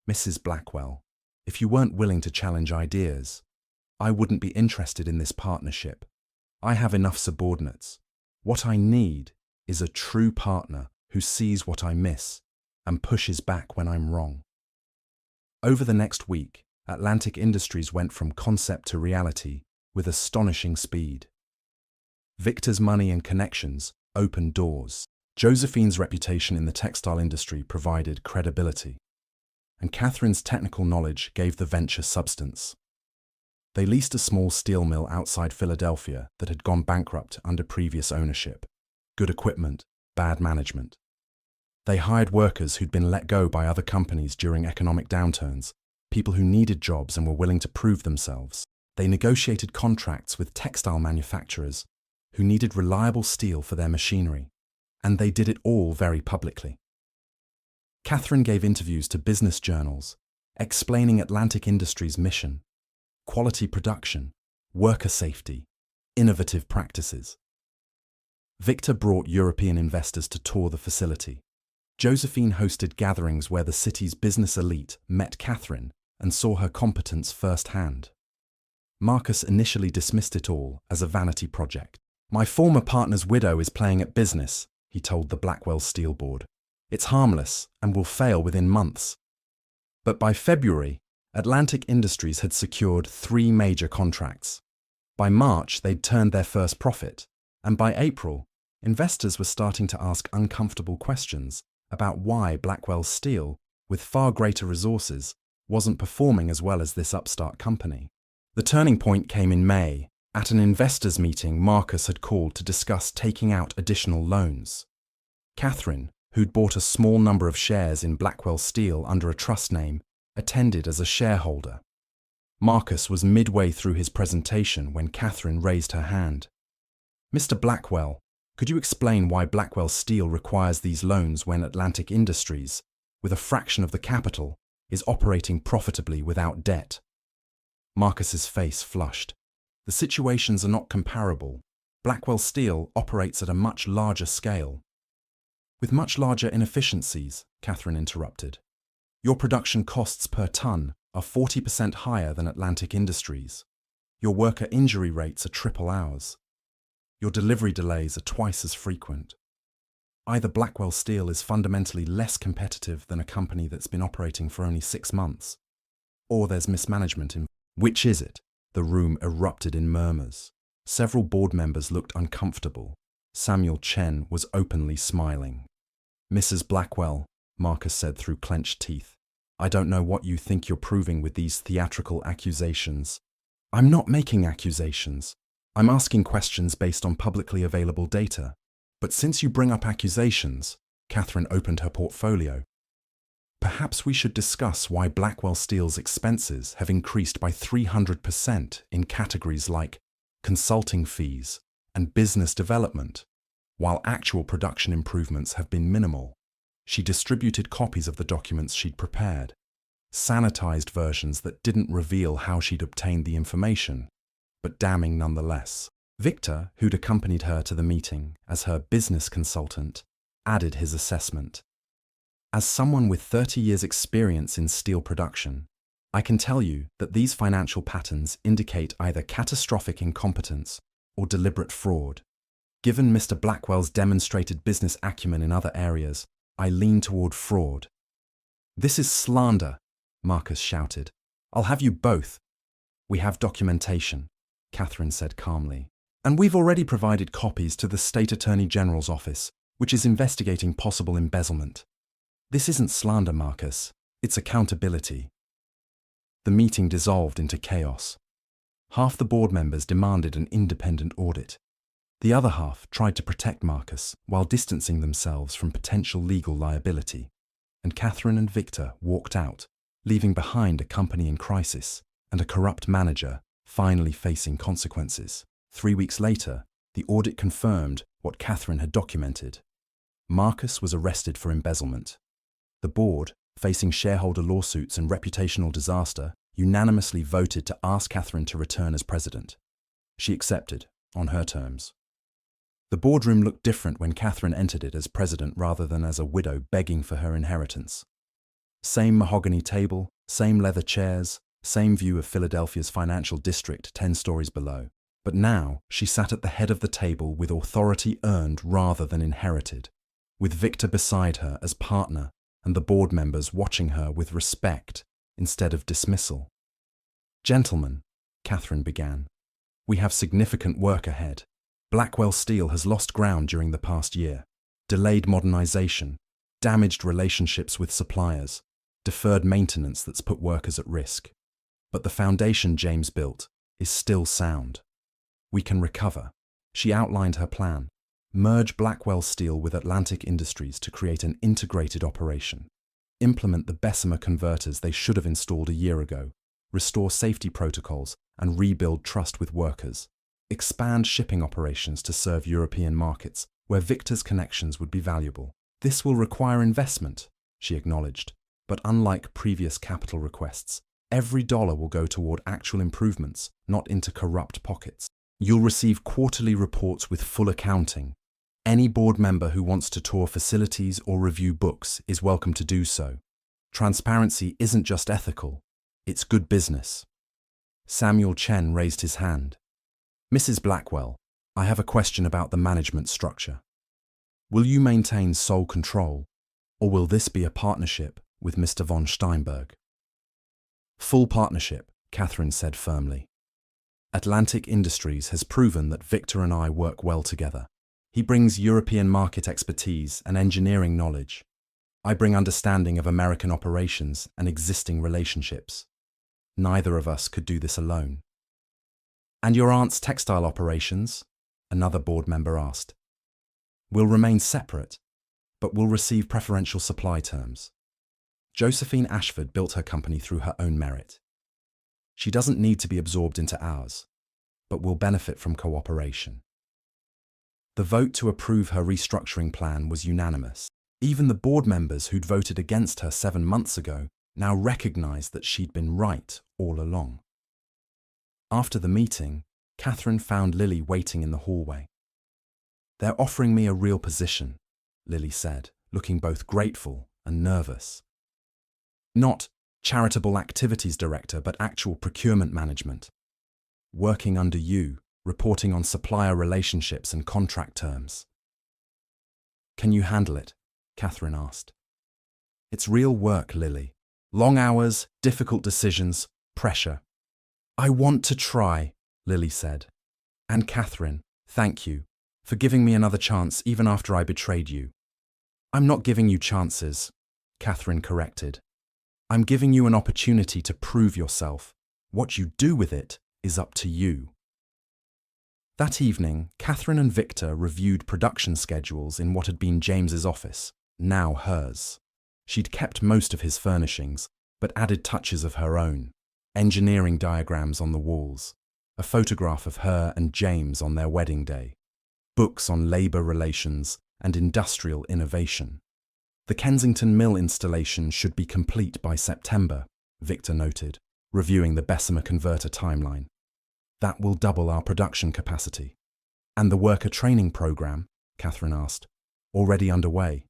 Mrs. Blackwell, if you weren't willing to challenge ideas, I wouldn't be interested in this partnership. I have enough subordinates. What I need is a true partner who sees what I miss and pushes back when I'm wrong. Over the next week, Atlantic Industries went from concept to reality with astonishing speed. Victor's money and connections opened doors. Josephine's reputation in the textile industry provided credibility, and Catherine's technical knowledge gave the venture substance. They leased a small steel mill outside Philadelphia that had gone bankrupt under previous ownership. Good equipment, bad management. They hired workers who'd been let go by other companies during economic downturns, people who needed jobs and were willing to prove themselves. They negotiated contracts with textile manufacturers who needed reliable steel for their machinery, and they did it all very publicly. Catherine gave interviews to business journals, explaining Atlantic Industries' mission, quality production, worker safety, innovative practices. Victor brought European investors to tour the facility. Josephine hosted gatherings where the city's business elite met Catherine and saw her competence firsthand. Marcus initially dismissed it all as a vanity project. My former partner's widow is playing at business, he told the Blackwell Steel Board. It's harmless and will fail within months. But by February, Atlantic Industries had secured 3 major contracts. By March, they'd turned their first profit, and by April, investors were starting to ask uncomfortable questions about why Blackwell Steel, with far greater resources, wasn't performing as well as this upstart company. The turning point came in May. At an investors' meeting, Marcus had called to discuss taking out additional loans. Catherine, who'd bought a small number of shares in Blackwell Steel under a trust name, attended as a shareholder. Marcus was midway through his presentation when Catherine raised her hand. Mr. Blackwell, could you explain why Blackwell Steel requires these loans when Atlantic Industries, with a fraction of the capital, is operating profitably without debt? Marcus's face flushed. The situations are not comparable. Blackwell Steel operates at a much larger scale. With much larger inefficiencies, Catherine interrupted. Your production costs per ton are 40% higher than Atlantic Industries. Your worker injury rates are triple ours. Your delivery delays are twice as frequent. Either Blackwell Steel is fundamentally less competitive than a company that's been operating for only 6 months, or there's mismanagement in. Which is it? The room erupted in murmurs. Several board members looked uncomfortable. Samuel Chen was openly smiling. Mrs. Blackwell, Marcus said through clenched teeth, I don't know what you think you're proving with these theatrical accusations. I'm not making accusations. I'm asking questions based on publicly available data. But since you bring up accusations, Catherine opened her portfolio. Perhaps we should discuss why Blackwell Steel's expenses have increased by 300% in categories like consulting fees and business development, while actual production improvements have been minimal. She distributed copies of the documents she'd prepared, sanitized versions that didn't reveal how she'd obtained the information, but damning nonetheless. Victor, who'd accompanied her to the meeting as her business consultant, added his assessment. As someone with 30 years' experience in steel production, I can tell you that these financial patterns indicate either catastrophic incompetence or deliberate fraud. Given Mr. Blackwell's demonstrated business acumen in other areas, I lean toward fraud. This is slander, Marcus shouted. I'll have you both. We have documentation, Catherine said calmly. And we've already provided copies to the State Attorney General's office, which is investigating possible embezzlement. This isn't slander, Marcus. It's accountability. The meeting dissolved into chaos. Half the board members demanded an independent audit. The other half tried to protect Marcus while distancing themselves from potential legal liability. And Catherine and Victor walked out, leaving behind a company in crisis and a corrupt manager finally facing consequences. 3 weeks later, the audit confirmed what Catherine had documented. Marcus was arrested for embezzlement. The board, facing shareholder lawsuits and reputational disaster, unanimously voted to ask Catherine to return as president. She accepted, on her terms. The boardroom looked different when Catherine entered it as president rather than as a widow begging for her inheritance. Same mahogany table, same leather chairs, same view of Philadelphia's financial district 10 stories below. But now she sat at the head of the table with authority earned rather than inherited, with Victor beside her as partner and the board members watching her with respect instead of dismissal. "Gentlemen," Catherine began, "we have significant work ahead. Blackwell Steel has lost ground during the past year, delayed modernization, damaged relationships with suppliers, deferred maintenance that's put workers at risk. But the foundation James built is still sound. We can recover." She outlined her plan. Merge Blackwell Steel with Atlantic Industries to create an integrated operation. Implement the Bessemer converters they should have installed a year ago. Restore safety protocols and rebuild trust with workers. Expand shipping operations to serve European markets, where Victor's connections would be valuable. "This will require investment," she acknowledged, but unlike previous capital requests, every dollar will go toward actual improvements, not into corrupt pockets. "You'll receive quarterly reports with full accounting. Any board member who wants to tour facilities or review books is welcome to do so. Transparency isn't just ethical, it's good business." Samuel Chen raised his hand. "Mrs. Blackwell, I have a question about the management structure. Will you maintain sole control, or will this be a partnership with Mr. von Steinberg?" "Full partnership," Catherine said firmly. "Atlantic Industries has proven that Victor and I work well together. He brings European market expertise and engineering knowledge. I bring understanding of American operations and existing relationships. Neither of us could do this alone." "And your aunt's textile operations?" another board member asked. "Will remain separate, but will receive preferential supply terms. Josephine Ashford built her company through her own merit. She doesn't need to be absorbed into ours, but will benefit from cooperation." The vote to approve her restructuring plan was unanimous. Even the board members who'd voted against her 7 months ago now recognized that she'd been right all along. After the meeting, Catherine found Lily waiting in the hallway. "They're offering me a real position," Lily said, looking both grateful and nervous. "Not charitable activities director, but actual procurement management. Working under you, reporting on supplier relationships and contract terms." "Can you handle it?" Catherine asked. "It's real work, Lily. Long hours, difficult decisions, pressure." "I want to try," Lily said. "And Catherine, thank you for giving me another chance even after I betrayed you." "I'm not giving you chances," Catherine corrected. "I'm giving you an opportunity to prove yourself. What you do with it is up to you." That evening, Catherine and Victor reviewed production schedules in what had been James's office, now hers. She'd kept most of his furnishings, but added touches of her own. Engineering diagrams on the walls, a photograph of her and James on their wedding day, books on labor relations and industrial innovation. "The Kensington Mill installation should be complete by September," Victor noted, reviewing the Bessemer converter timeline. "That will double our production capacity." "And the worker training program?" Catherine asked. "Already underway.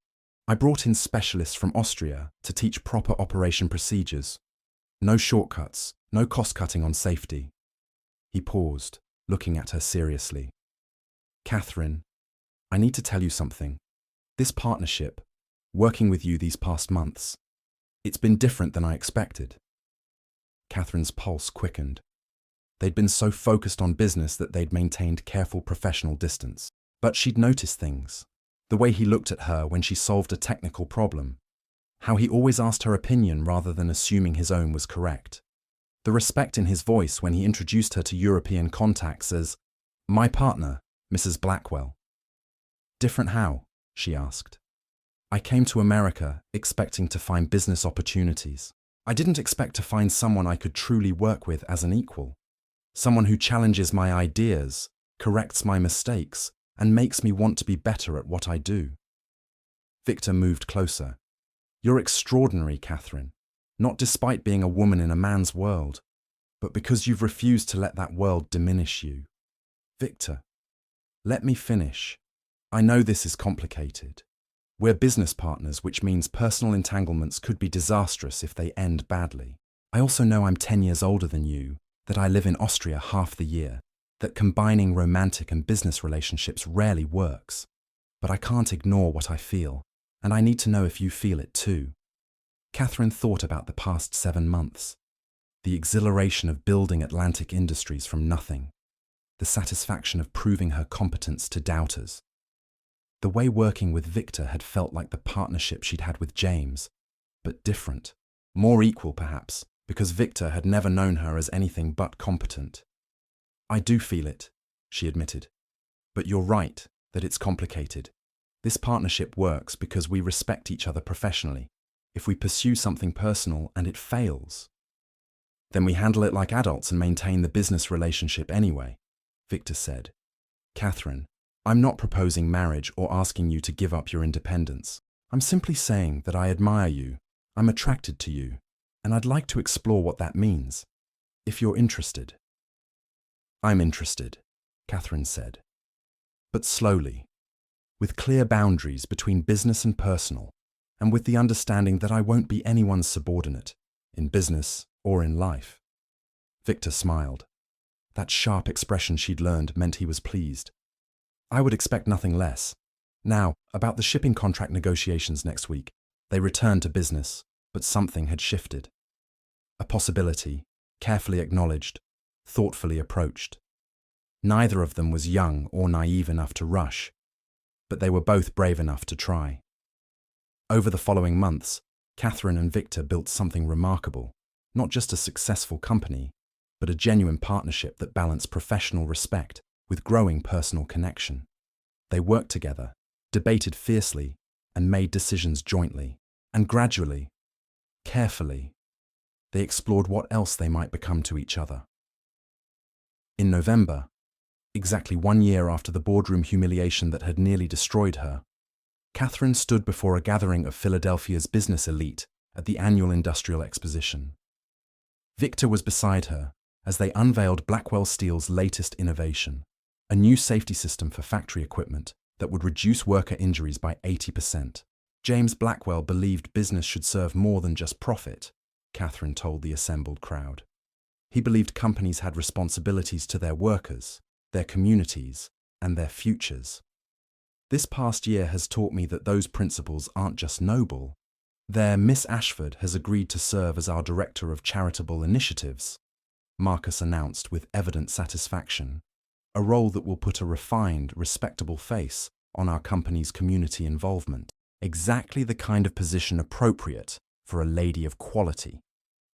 I brought in specialists from Austria to teach proper operation procedures. No shortcuts, no cost-cutting on safety." He paused, looking at her seriously. "Catherine, I need to tell you something. This partnership, working with you these past months, it's been different than I expected." Catherine's pulse quickened. They'd been so focused on business that they'd maintained careful professional distance. But she'd noticed things. The way he looked at her when she solved a technical problem. How he always asked her opinion rather than assuming his own was correct. The respect in his voice when he introduced her to European contacts as, "My partner, Mrs. Blackwell." "Different how?" she asked. "I came to America expecting to find business opportunities. I didn't expect to find someone I could truly work with as an equal. Someone who challenges my ideas, corrects my mistakes, and makes me want to be better at what I do." Victor moved closer. "You're extraordinary, Catherine, not despite being a woman in a man's world, but because you've refused to let that world diminish you. Victor, let me finish. I know this is complicated. We're business partners, which means personal entanglements could be disastrous if they end badly. I also know I'm 10 years older than you, that I live in Austria half the year, that combining romantic and business relationships rarely works. But I can't ignore what I feel, and I need to know if you feel it too. Catherine thought about the past 7 months. The exhilaration of building Atlantic Industries from nothing. The satisfaction of proving her competence to doubters. The way working with Victor had felt like the partnership she'd had with James, but different. More equal, perhaps, because Victor had never known her as anything but competent. I do feel it, she admitted. But you're right that it's complicated. This partnership works because we respect each other professionally. If we pursue something personal and it fails, then we handle it like adults and maintain the business relationship anyway, Victor said. Catherine, I'm not proposing marriage or asking you to give up your independence. I'm simply saying that I admire you, I'm attracted to you, and I'd like to explore what that means, if you're interested. I'm interested, Catherine said. But slowly, with clear boundaries between business and personal, and with the understanding that I won't be anyone's subordinate, in business or in life. Victor smiled. That sharp expression she'd learned meant he was pleased. I would expect nothing less. Now, about the shipping contract negotiations next week. They returned to business, but something had shifted. A possibility, carefully acknowledged, thoughtfully approached. Neither of them was young or naive enough to rush, but they were both brave enough to try. Over the following months, Catherine and Victor built something remarkable, not just a successful company, but a genuine partnership that balanced professional respect with growing personal connection. They worked together, debated fiercely, and made decisions jointly. And gradually, carefully, they explored what else they might become to each other. In November, exactly 1 year after the boardroom humiliation that had nearly destroyed her, Catherine stood before a gathering of Philadelphia's business elite at the annual Industrial Exposition. Victor was beside her as they unveiled Blackwell Steel's latest innovation, a new safety system for factory equipment that would reduce worker injuries by 80%. James Blackwell believed business should serve more than just profit, Catherine told the assembled crowd. He believed companies had responsibilities to their workers, their communities, and their futures. This past year has taught me that those principles aren't just noble. Miss Ashford has agreed to serve as our Director of Charitable Initiatives, Marcus announced with evident satisfaction, a role that will put a refined, respectable face on our company's community involvement. Exactly the kind of position appropriate for a lady of quality.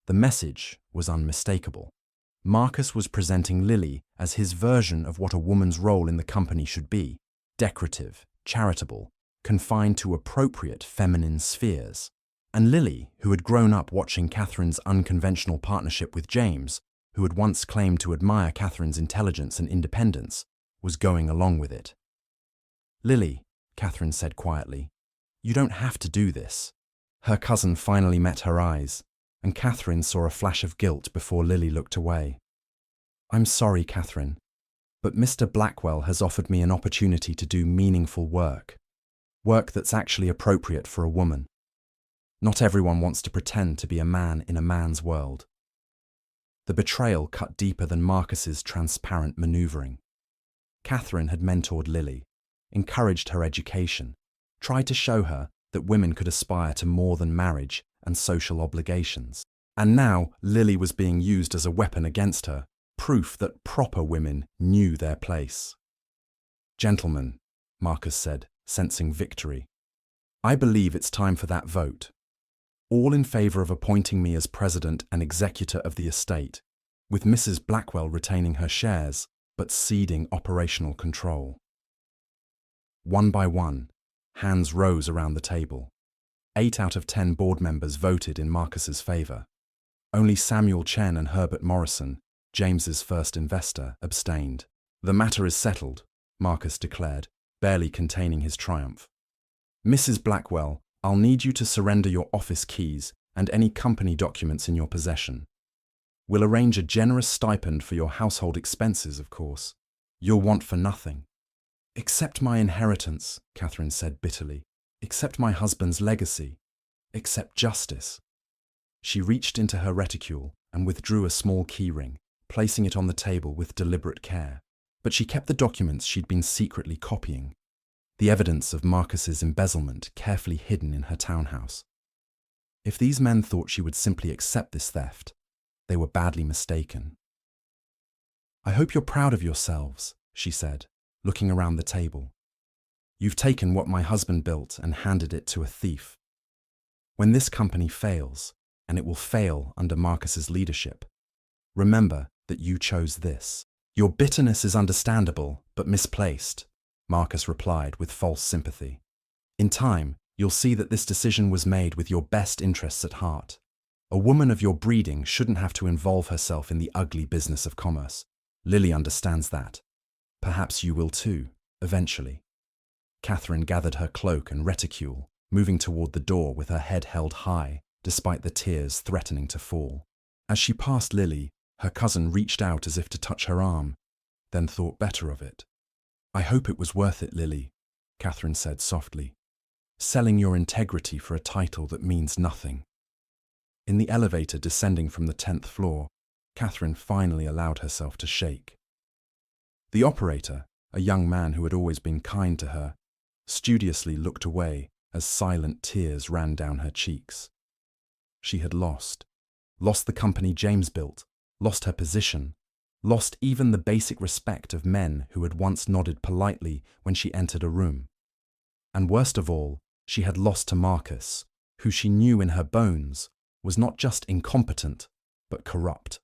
The message was unmistakable. Marcus was presenting Lily as his version of what a woman's role in the company should be: decorative, charitable, confined to appropriate feminine spheres. And Lily, who had grown up watching Catherine's unconventional partnership with James, who had once claimed to admire Catherine's intelligence and independence, was going along with it. Lily, Catherine said quietly, you don't have to do this. Her cousin finally met her eyes, and Catherine saw a flash of guilt before Lily looked away. I'm sorry, Catherine, but Mr. Blackwell has offered me an opportunity to do meaningful work. Work that's actually appropriate for a woman. Not everyone wants to pretend to be a man in a man's world. The betrayal cut deeper than Marcus's transparent maneuvering. Catherine had mentored Lily, encouraged her education, tried to show her that women could aspire to more than marriage and social obligations. And now Lily was being used as a weapon against her, proof that proper women knew their place. Gentlemen, Marcus said, sensing victory, I believe it's time for that vote. All in favour of appointing me as president and executor of the estate, with Mrs. Blackwell retaining her shares, but ceding operational control. One by one, hands rose around the table. 8 out of 10 board members voted in Marcus's favour. Only Samuel Chen and Herbert Morrison, James's first investor, abstained. The matter is settled, Marcus declared, barely containing his triumph. Mrs. Blackwell, I'll need you to surrender your office keys and any company documents in your possession. We'll arrange a generous stipend for your household expenses, of course, You'll want for nothing. Accept my inheritance, Catherine said bitterly. Accept my husband's legacy. Accept justice. She reached into her reticule and withdrew a small keyring, placing it on the table with deliberate care. But she kept the documents she'd been secretly copying, the evidence of Marcus's embezzlement carefully hidden in her townhouse. If these men thought she would simply accept this theft, they were badly mistaken. I hope you're proud of yourselves, she said, looking around the table. You've taken what my husband built and handed it to a thief. When this company fails, and it will fail under Marcus's leadership, remember that you chose this. Your bitterness is understandable, but misplaced, Marcus replied with false sympathy. In time, you'll see that this decision was made with your best interests at heart. A woman of your breeding shouldn't have to involve herself in the ugly business of commerce. Lily understands that. Perhaps you will too, eventually. Catherine gathered her cloak and reticule, moving toward the door with her head held high, despite the tears threatening to fall. As she passed Lily, her cousin reached out as if to touch her arm, then thought better of it. I hope it was worth it, Lily, Catherine said softly. Selling your integrity for a title that means nothing. In the elevator descending from the 10th floor, Catherine finally allowed herself to shake. The operator, a young man who had always been kind to her, studiously looked away as silent tears ran down her cheeks. She had lost the company James built, lost her position, lost even the basic respect of men who had once nodded politely when she entered a room. And worst of all, she had lost to Marcus, who she knew in her bones was not just incompetent, but corrupt.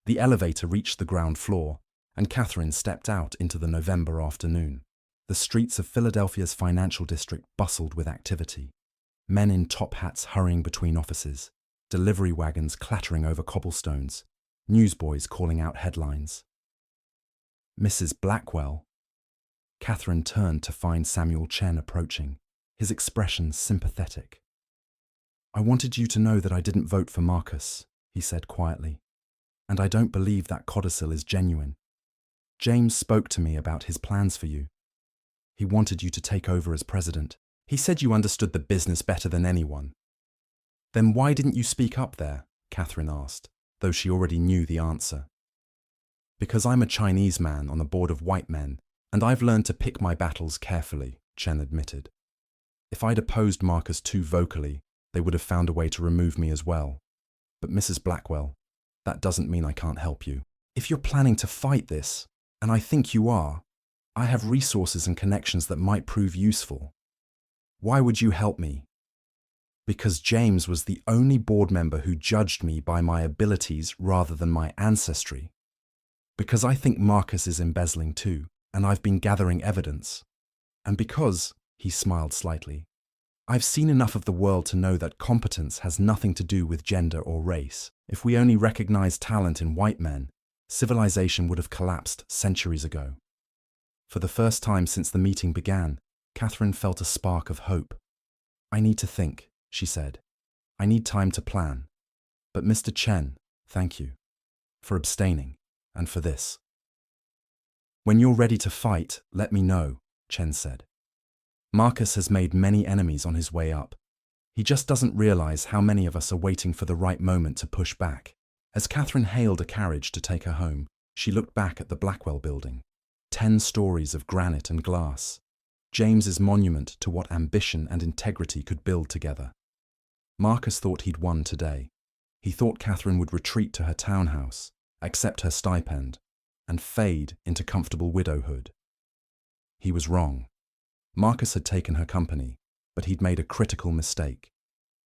The elevator reached the ground floor, and Catherine stepped out into the November afternoon. The streets of Philadelphia's financial district bustled with activity. Men in top hats hurrying between offices, delivery wagons clattering over cobblestones, newsboys calling out headlines. Mrs. Blackwell. Catherine turned to find Samuel Chen approaching, his expression sympathetic. I wanted you to know that I didn't vote for Marcus, he said quietly, and I don't believe that codicil is genuine. James spoke to me about his plans for you. He wanted you to take over as president. He said you understood the business better than anyone. Then why didn't you speak up there? Catherine asked, though she already knew the answer. Because I'm a Chinese man on a board of white men, and I've learned to pick my battles carefully, Chen admitted. If I'd opposed Marcus too vocally, they would have found a way to remove me as well. But Mrs. Blackwell, that doesn't mean I can't help you. If you're planning to fight this, and I think you are, I have resources and connections that might prove useful. Why would you help me? Because James was the only board member who judged me by my abilities rather than my ancestry. Because I think Marcus is embezzling too, and I've been gathering evidence. And because, he smiled slightly, I've seen enough of the world to know that competence has nothing to do with gender or race. If we only recognized talent in white men, civilization would have collapsed centuries ago. For the first time since the meeting began, Catherine felt a spark of hope. I need to think, she said. I need time to plan. But Mr. Chen, thank you. For abstaining, and for this. When you're ready to fight, let me know, Chen said. Marcus has made many enemies on his way up. He just doesn't realize how many of us are waiting for the right moment to push back. As Catherine hailed a carriage to take her home, she looked back at the Blackwell building. 10 stories of granite and glass. James's monument to what ambition and integrity could build together. Marcus thought he'd won today. He thought Catherine would retreat to her townhouse, accept her stipend, and fade into comfortable widowhood. He was wrong. Marcus had taken her company, but he'd made a critical mistake.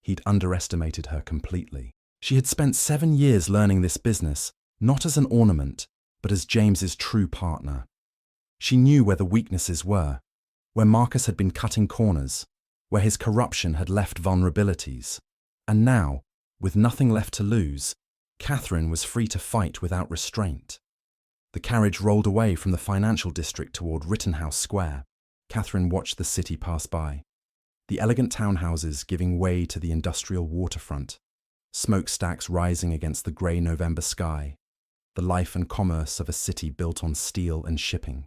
He'd underestimated her completely. She had spent 7 years learning this business, not as an ornament, but as James's true partner. She knew where the weaknesses were, where Marcus had been cutting corners, where his corruption had left vulnerabilities. And now, with nothing left to lose, Catherine was free to fight without restraint. The carriage rolled away from the financial district toward Rittenhouse Square. Catherine watched the city pass by, the elegant townhouses giving way to the industrial waterfront, smokestacks rising against the grey November sky. the life and commerce of a city built on steel and shipping.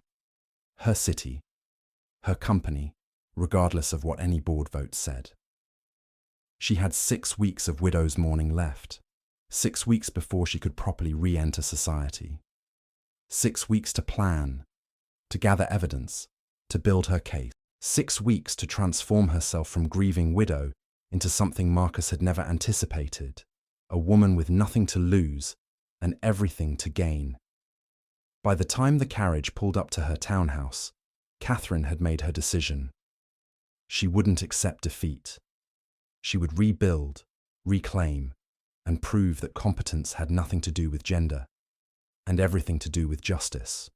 Her city, her company, regardless of what any board vote said. She had 6 weeks of widow's mourning left, 6 weeks before she could properly re-enter society. 6 weeks to plan, to gather evidence, to build her case. 6 weeks to transform herself from grieving widow into something Marcus had never anticipated, a woman with nothing to lose and everything to gain. By the time the carriage pulled up to her townhouse, Catherine had made her decision. She wouldn't accept defeat. She would rebuild, reclaim, and prove that competence had nothing to do with gender and everything to do with justice.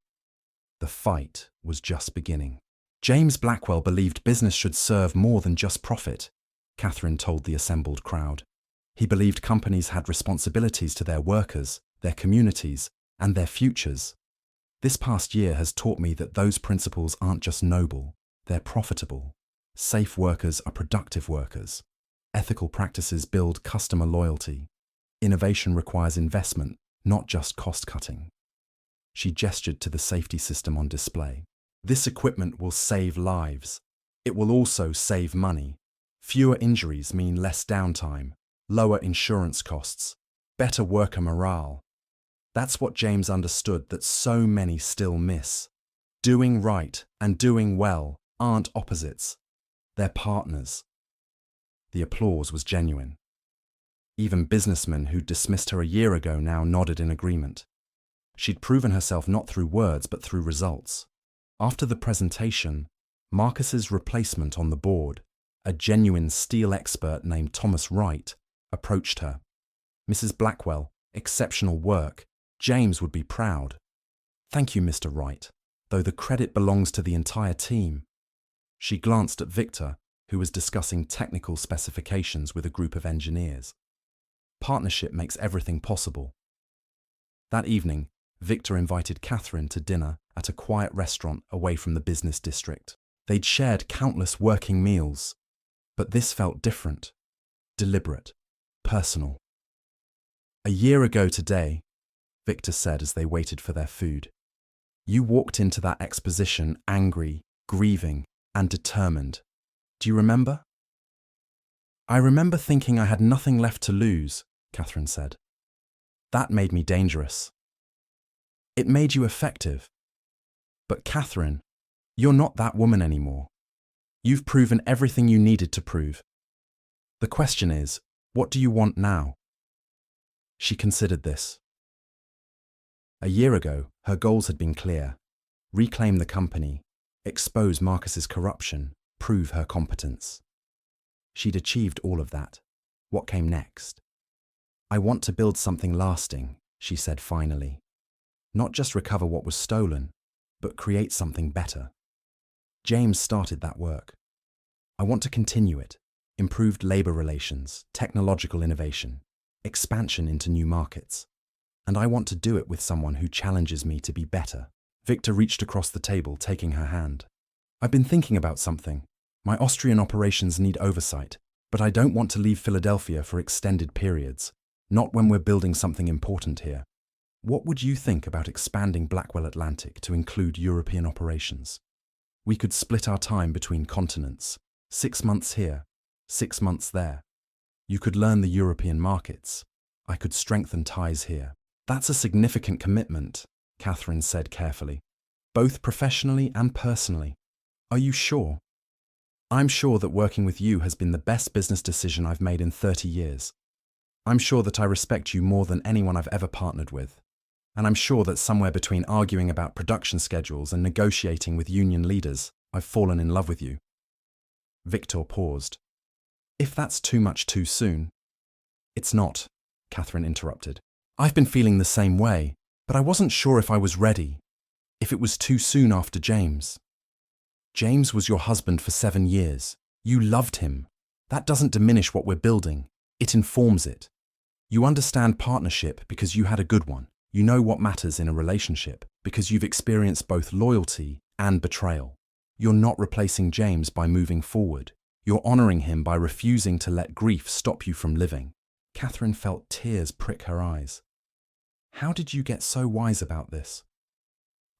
The fight was just beginning. James Blackwell believed business should serve more than just profit, Catherine told the assembled crowd. He believed companies had responsibilities to their workers, their communities, and their futures. This past year has taught me that those principles aren't just noble, they're profitable. Safe workers are productive workers. Ethical practices build customer loyalty. Innovation requires investment, not just cost-cutting. She gestured to the safety system on display. This equipment will save lives. It will also save money. Fewer injuries mean less downtime, lower insurance costs, better worker morale. That's what James understood that so many still miss. Doing right and doing well aren't opposites. They're partners. The applause was genuine. Even businessmen who'd dismissed her a year ago now nodded in agreement. She'd proven herself not through words but through results. After the presentation, Marcus's replacement on the board, a genuine steel expert named Thomas Wright, approached her. "Mrs. Blackwell, exceptional work. James would be proud." "Thank you, Mr. Wright, though the credit belongs to the entire team." She glanced at Victor, who was discussing technical specifications with a group of engineers. Partnership makes everything possible. That evening, Victor invited Catherine to dinner at a quiet restaurant away from the business district. They'd shared countless working meals, but this felt different, deliberate, personal. "A year ago today," Victor said as they waited for their food, "you walked into that exposition angry, grieving, and determined. Do you remember?" "I remember thinking I had nothing left to lose," Catherine said. "That made me dangerous." "It made you effective. But Catherine, you're not that woman anymore. You've proven everything you needed to prove. The question is, what do you want now?" She considered this. A year ago, her goals had been clear. Reclaim the company, expose Marcus's corruption, prove her competence. She'd achieved all of that. What came next? "I want to build something lasting," she said finally. "Not just recover what was stolen, but create something better." James started that work. "I want to continue it. Improved labor relations, technological innovation, expansion into new markets. And I want to do it with someone who challenges me to be better." Victor reached across the table, taking her hand. "I've been thinking about something. My Austrian operations need oversight, but I don't want to leave Philadelphia for extended periods, not when we're building something important here. What would you think about expanding Blackwell Atlantic to include European operations? We could split our time between continents, 6 months here, 6 months there. You could learn the European markets. I could strengthen ties here." "That's a significant commitment," Catherine said carefully, "both professionally and personally. Are you sure?" "I'm sure that working with you has been the best business decision I've made in 30 years. I'm sure that I respect you more than anyone I've ever partnered with. And I'm sure that somewhere between arguing about production schedules and negotiating with union leaders, I've fallen in love with you." Victor paused. "If that's too much too soon." "It's not," Catherine interrupted. "I've been feeling the same way, but I wasn't sure if I was ready, if it was too soon after James. James was your husband for 7 years. You loved him. That doesn't diminish what we're building. It informs it. You understand partnership because you had a good one. You know what matters in a relationship because you've experienced both loyalty and betrayal. You're not replacing James by moving forward. You're honoring him by refusing to let grief stop you from living." Catherine felt tears prick her eyes. How did you get so wise about this?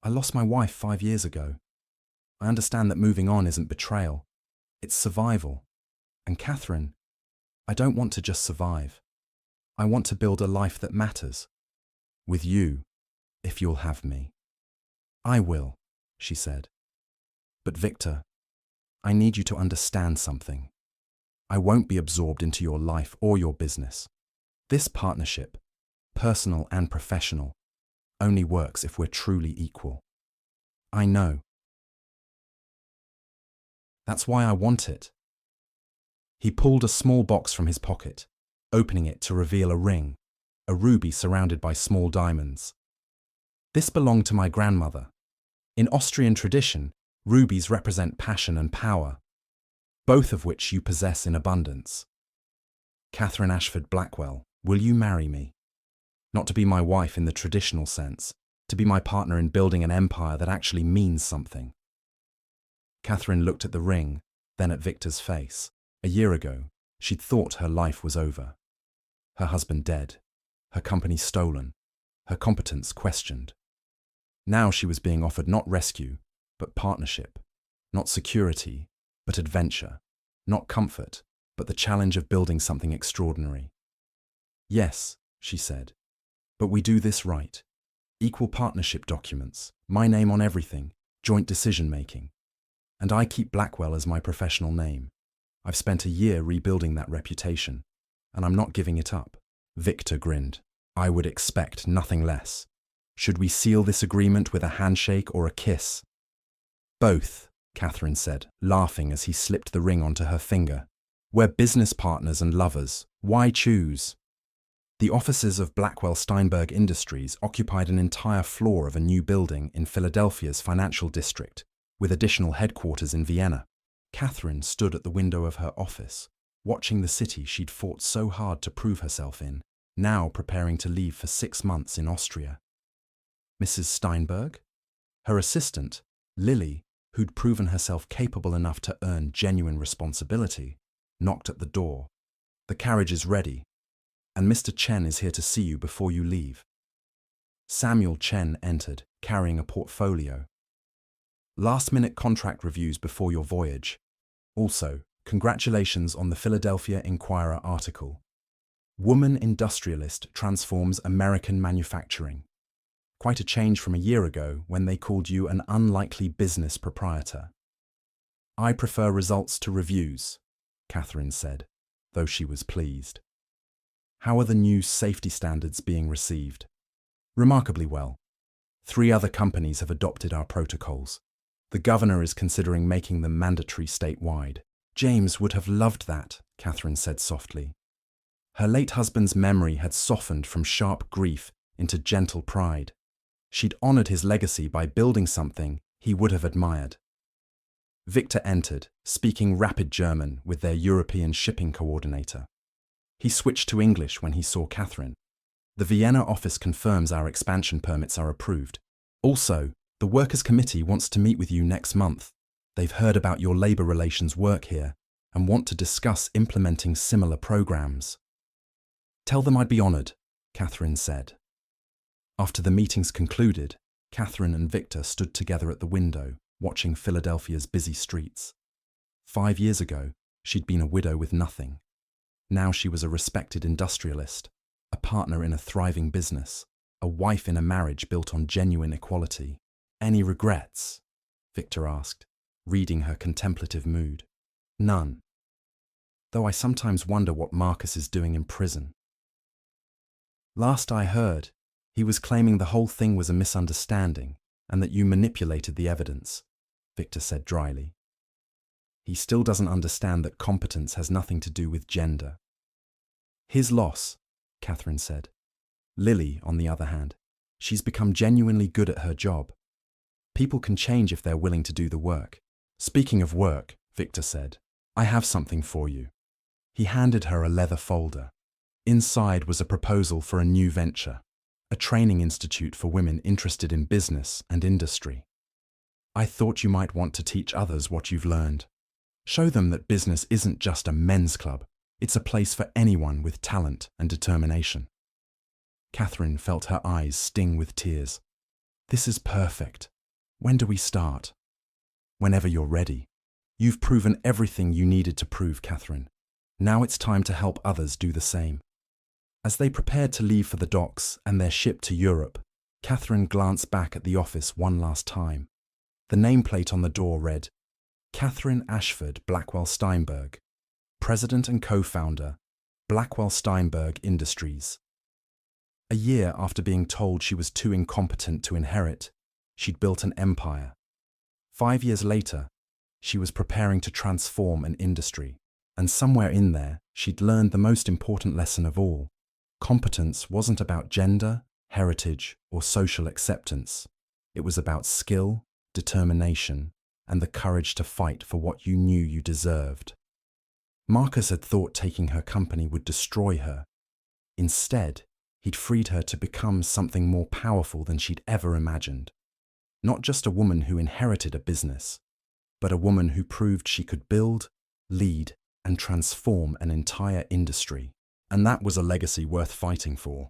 I lost my wife 5 years ago. I understand that moving on isn't betrayal. It's survival. And Catherine, I don't want to just survive. I want to build a life that matters. With you, if you'll have me. I will, she said. But Victor, I need you to understand something. I won't be absorbed into your life or your business. This partnership, personal and professional, only works if we're truly equal. I know. That's why I want it. He pulled a small box from his pocket, opening it to reveal a ring, a ruby surrounded by small diamonds. This belonged to my grandmother. In Austrian tradition, rubies represent passion and power, both of which you possess in abundance. Catherine Ashford Blackwell, will you marry me? Not to be my wife in the traditional sense, to be my partner in building an empire that actually means something. Catherine looked at the ring, then at Victor's face. A year ago, she'd thought her life was over. Her husband dead, her company stolen, her competence questioned. Now she was being offered not rescue, but partnership, not security, but adventure, not comfort, but the challenge of building something extraordinary. Yes, she said, but we do this right. Equal partnership documents, my name on everything, joint decision-making. And I keep Blackwell as my professional name. I've spent a year rebuilding that reputation, and I'm not giving it up. Victor grinned. I would expect nothing less. Should we seal this agreement with a handshake or a kiss? Both, Catherine said, laughing as he slipped the ring onto her finger. We're business partners and lovers. Why choose? The offices of Blackwell Steinberg Industries occupied an entire floor of a new building in Philadelphia's financial district, with additional headquarters in Vienna. Catherine stood at the window of her office, watching the city she'd fought so hard to prove herself in, now preparing to leave for 6 months in Austria. Mrs. Steinberg? Her assistant, Lily, who'd proven herself capable enough to earn genuine responsibility, knocked at the door. The carriage is ready, and Mr. Chen is here to see you before you leave. Samuel Chen entered, carrying a portfolio. Last-minute contract reviews before your voyage. Also, congratulations on the Philadelphia Inquirer article. Woman industrialist transforms American manufacturing. Quite a change from a year ago when they called you an unlikely business proprietor. I prefer results to reviews, Catherine said, though she was pleased. How are the new safety standards being received? Remarkably well. 3 other companies have adopted our protocols. The governor is considering making them mandatory statewide. James would have loved that, Catherine said softly. Her late husband's memory had softened from sharp grief into gentle pride. She'd honored his legacy by building something he would have admired. Victor entered, speaking rapid German with their European shipping coordinator. He switched to English when he saw Catherine. The Vienna office confirms our expansion permits are approved. Also, the Workers' Committee wants to meet with you next month. They've heard about your labor relations work here and want to discuss implementing similar programs. Tell them I'd be honored, Catherine said. After the meetings concluded, Catherine and Victor stood together at the window, watching Philadelphia's busy streets. 5 years ago, she'd been a widow with nothing. Now she was a respected industrialist, a partner in a thriving business, a wife in a marriage built on genuine equality. Any regrets? Victor asked, reading her contemplative mood. None. Though I sometimes wonder what Marcus is doing in prison. Last I heard, he was claiming the whole thing was a misunderstanding and that you manipulated the evidence, Victor said dryly. He still doesn't understand that competence has nothing to do with gender. His loss, Catherine said. Lily, on the other hand, she's become genuinely good at her job. People can change if they're willing to do the work. Speaking of work, Victor said, I have something for you. He handed her a leather folder. Inside was a proposal for a new venture, a training institute for women interested in business and industry. I thought you might want to teach others what you've learned. Show them that business isn't just a men's club, it's a place for anyone with talent and determination. Catherine felt her eyes sting with tears. This is perfect. When do we start? Whenever you're ready. You've proven everything you needed to prove, Catherine. Now it's time to help others do the same. As they prepared to leave for the docks and their ship to Europe, Catherine glanced back at the office one last time. The nameplate on the door read, Catherine Ashford Blackwell Steinberg, President and Co-founder, Blackwell Steinberg Industries. A year after being told she was too incompetent to inherit, she'd built an empire. 5 years later, she was preparing to transform an industry. And somewhere in there, she'd learned the most important lesson of all. Competence wasn't about gender, heritage, or social acceptance. It was about skill, determination, and the courage to fight for what you knew you deserved. Marcus had thought taking her company would destroy her. Instead, he'd freed her to become something more powerful than she'd ever imagined. Not just a woman who inherited a business, but a woman who proved she could build, lead, and transform an entire industry. And that was a legacy worth fighting for.